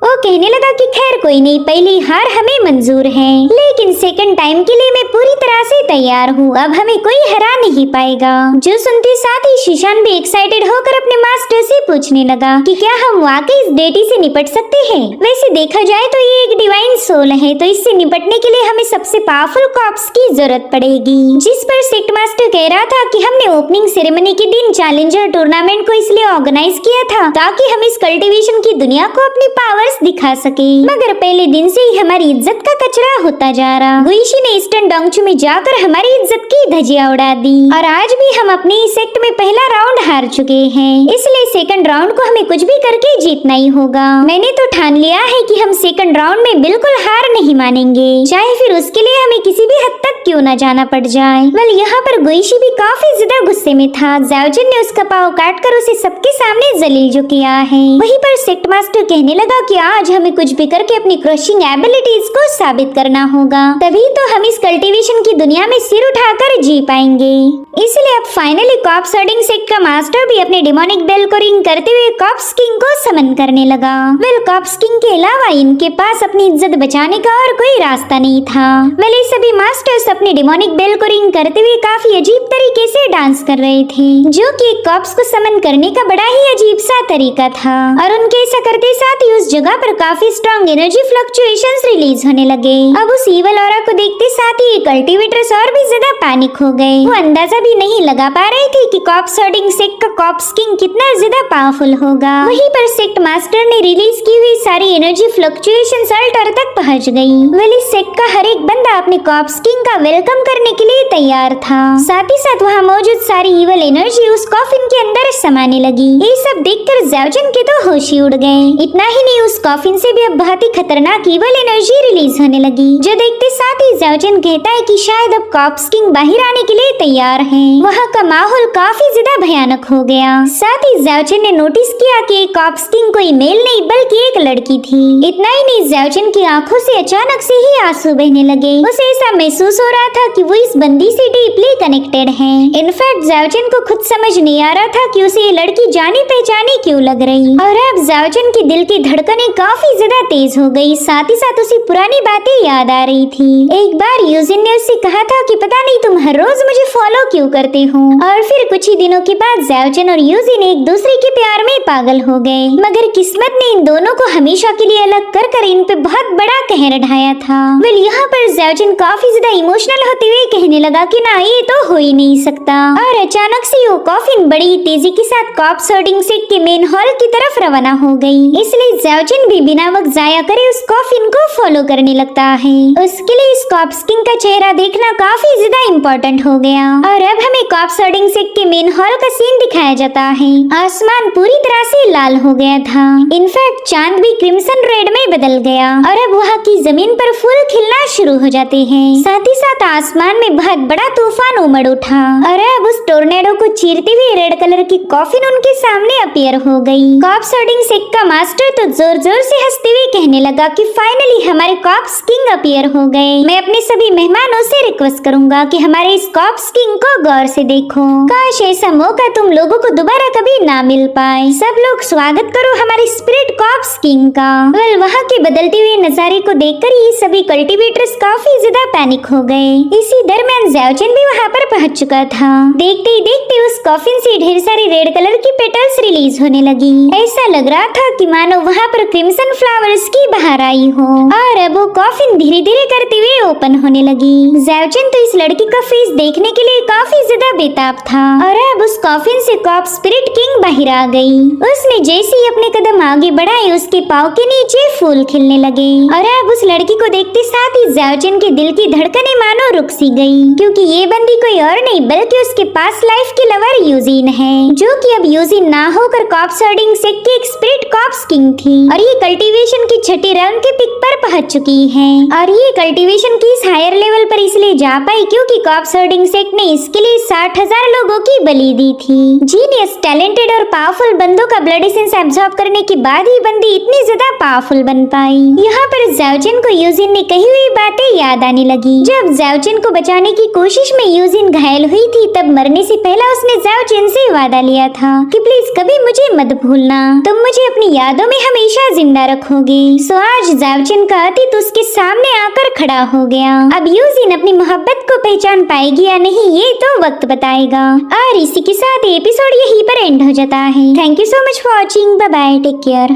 वो कहने लगा कि खैर कोई नहीं, पहली हार हमें मंजूर है, लेकिन सेकंड टाइम के लिए मैं पूरी तरह से तैयार हूँ, अब हमें कोई हरा नहीं पाएगा। जो सुनते साथ ही शीशान भी एक्साइटेड होकर अपने मास्टर से पूछने लगा कि क्या हम वाकई इस डेटी से निपट सकते हैं। वैसे देखा जाए तो ये एक डिवाइन सोल है, तो इससे निपटने के लिए हमें सबसे पावरफुल कॉप्स की जरूरत पड़ेगी। जिस पर सेक्ट मास्टर कह रहा था कि हमने ओपनिंग सेरेमनी के दिन चैलेंजर टूर्नामेंट को इसलिए ऑर्गेनाइज किया था ताकि हम इस कल्टीवेशन की दुनिया को अपनी पावर दिखा सके, मगर पहले दिन से ही हमारी इज्जत का कचरा होता जा रहा। गुइशी ने ईस्टर्न डोंगचू में जाकर हमारी इज्जत की धज्जियां उड़ा दी, और आज भी हम अपने ही सेक्ट में पहला राउंड हार चुके हैं, इसलिए सेकंड राउंड को हमें कुछ भी करके जीतना ही होगा। मैंने तो ठान लिया है कि हम सेकंड राउंड में बिल्कुल हार नहीं मानेंगे, चाहे फिर उसके लिए हमें किसी भी हद तक क्यों न जाना पड़ जाए। वेल यहाँ पर गुइशी भी काफी ज्यादा गुस्से में था। ज़ाओजिन ने उसका पाँव काटकर उसे सबके सामने जलील जो किया है। वहीं पर सेक्ट मास्टर कहने लगा कि आज हमें कुछ भी करके अपनी क्रशिंग एबिलिटीज को साबित करना होगा, तभी तो हम इस कल्टीवेशन की दुनिया में सिर उठाकर जी पाएंगे। इसलिए अब फाइनली कॉप्स हर्डिंग सेक्ट का मास्टर भी अपने डिमोनिक बेल को रिंग करते हुए कॉप्स किंग को समन करने लगा। वेल कॉप्स किंग के अलावा इनके पास अपनी इज्जत बचाने का और कोई रास्ता नहीं था। वेल ये सभी मास्टर्स अपने डिमोनिक बेल को रिंग करते हुए काफी अजीब तरीके से डांस कर रहे थे, जो कि कॉप्स को समन करने का बड़ा ही अजीब सा तरीका था, और उनके ऐसा करते साथ ही उस जगह पर काफी स्ट्रॉन्ग एनर्जी फ्लक्चुएशंस रिलीज होने लगे। अब उस ईवल ऑरा को देखते साथ ही कल्टीवेटर कल्टिवेटर्स और भी ज्यादा पैनिक हो गए। वो अंदाजा भी नहीं लगा पा रहे थे कि कॉप्स हर्डिंग सेक्ट का कॉप्स किंग कितना ज्यादा पावरफुल होगा। वहीं पर सेक्ट मास्टर ने रिलीज की हुई सारी एनर्जी फ्लक्चुएशन अल्टर तक पहुंच गई। वेल इस सेक्ट का हर एक बंदा अपने कॉप्स किंग का वेलकम करने के लिए तैयार था। साथ ही साथ वहाँ मौजूद सारी इवल एनर्जी उस कॉफिन के अंदर समाने लगी। ये सब देखकर ज़ाओजिन के तो होश ही उड़ गए। इतना ही नहीं, उस कॉफिन से भी अब बहुत ही खतरनाक इवल एनर्जी रिलीज होने लगी, जो देखते साथ ही ज़ाओजिन कहता है कि शायद अब कॉप्स किंग बाहर आने के लिए तैयार है। वहाँ का माहौल काफी ज्यादा भयानक हो गया। साथ ही ज़ाओजिन ने नोटिस किया कि कॉप्स किंग कोई मेल नहीं बल्कि एक लड़की थी। इतना ही नहीं, ज़ाओजिन की आंखों से अचानक से ही आंसू बहने लगे। उसे ऐसा महसूस हो रहा था कि वो इस बंदी से डीपली कनेक्टेड है। इनफैक्ट ज़ाओजिन को खुद समझ नहीं आ रहा था कि उसे ये लड़की जानी पहचानी क्यों लग रही। और अब ज़ाओजिन के दिल की धड़कनें काफी ज्यादा तेज हो गई। साथ ही साथ उसे पुरानी बातें याद आ रही थी। एक बार यूजिन ने उससे कहा था कि पता नहीं तुम हर रोज मुझे फॉलो क्यों करते हो। और फिर कुछ ही दिनों के बाद ज़ाओजिन और यूजिन एक दूसरे के प्यार में पागल हो गए। मगर किस्मत ने इन दोनों को हमेशा के लिए अलग कर इन पे बहुत बड़ा कहर ढाया था। वेल यहाँ पर ज़ाओजिन काफी ज्यादा इमोशनल होते हुए कहने लगा कि ना ये तो हो ही नहीं सकता। और अचानक से वो कॉफिन बड़ी तेजी के साथ कॉप्स हर्डिंग सेक्ट के मेन हॉल की तरफ रवाना हो गई। इसलिए ज़ाओजिन भी बिना वक्त जाया करे उस कॉफिन को फॉलो करने लगता है। उसके लिए इस कॉप्स किंग का चेहरा देखना काफी ज्यादा इम्पोर्टेंट हो गया। और अब हमें कॉप्स हर्डिंग सेक्ट के मेन हॉल का सीन दिखाया जाता है। आसमान पूरी तरह से लाल हो गया था। इनफैक्ट चांद भी क्रिम्सन रेड में बदल गया और अब वहाँ की जमीन पर फूल खिलना शुरू हो जाते हैं। साथ ही साथ आसमान में बहुत बड़ा तूफान उमड़ उठा और अब उस टोर्नेडो को चीरते हुए रेड कलर की कॉफिन उनके सामने अपीयर हो गई। कॉप्स हर्डिंग सेक्ट का मास्टर तो जोर जोर से हंसते हुए कहने लगा कि फाइनली हमारे कॉप्स किंग अपीयर हो गए। मैं अपने सभी मेहमानों से रिक्वेस्ट करूंगा कि हमारे इस कॉप्स किंग को गौर से देखो। काश ऐसा मौका तुम लोगों को दोबारा कभी ना मिल पाए। सब लोग स्वागत करो हमारे स्पिरिट कॉप्स किंग का। वेल वहाँ के बदलते हुए नजारे को देखकर ये सभी कल्टिवेटर्स काफी ज्यादा पैनिक हो गए। इसी दरमियान ज़ाओजिन भी वहाँ पर पहुँच चुका था। देखते ही देखते उस कॉफिन से ढेर सारी रेड कलर की पेटल्स रिलीज होने लगी। ऐसा लग रहा था कि मानो वहाँ पर क्रिम्सन फ्लावर्स की बहार आई हो। और अब वो कॉफिन धीरे धीरे करते हुए ओपन होने लगी। ज़ाओजिन तो इस लड़की का फेस देखने के लिए काफी ज्यादा बेताब था। और अब उस कॉफिन से कॉप स्पिरिट किंग बाहर आ गई। उसने जैसे ही अपने कदम आगे बढ़ाए उसके पाँव के नीचे फूल खिलने लगे। और अब उस लड़की को देखते साथ ही ज़ाओजिन के दिल की धड़कनें मानो रुक सी गई, क्योंकि ये बंदी कोई और नहीं बल्कि उसके पास लाइफ की लवर यूजिन है, जो कि अब यूजिन ना होकर कॉप्स हर्डिंग सेक्ट की एक स्पिरिट कॉप्स किंग थी। और ये कल्टीवेशन की छठी राउंड के पिक पर पहुंच चुकी है। और ये कल्टीवेशन की इस हायर लेवल पर इसलिए जा पाई क्योंकि कॉप्स हर्डिंग सेक्ट ने इसके लिए 60,000 लोगों की बलि दी थी। जीनियस, टैलेंटेड और पावरफुल बंदों का ब्लड एसेंस एब्जॉर्ब करने के बाद ही बंदी इतनी ज्यादा पावरफुल बन पाई। यहाँ पर ज़ाओजिन को यूजिन ने कही हुई बातें याद आने लगी। जब ज़ाओजिन को बचाने की कोशिश में यूजिन घायल हुई थी, तब मरने से पहले उसने ज़ाओजिन से वादा लिया था कि प्लीज कभी मुझे मत भूलना, तुम मुझे अपनी यादों में हमेशा जिंदा रखोगे। सो आज ज़ाओजिन का अतीत उसके सामने आकर खड़ा हो गया। अब यूजिन अपनी मोहब्बत को पहचान पाएगी या नहीं, ये तो वक्त बताएगा। और इसी के साथ एपिसोड यहीं पर एंड हो जाता है। Thank you so much for watching. Bye bye, take care.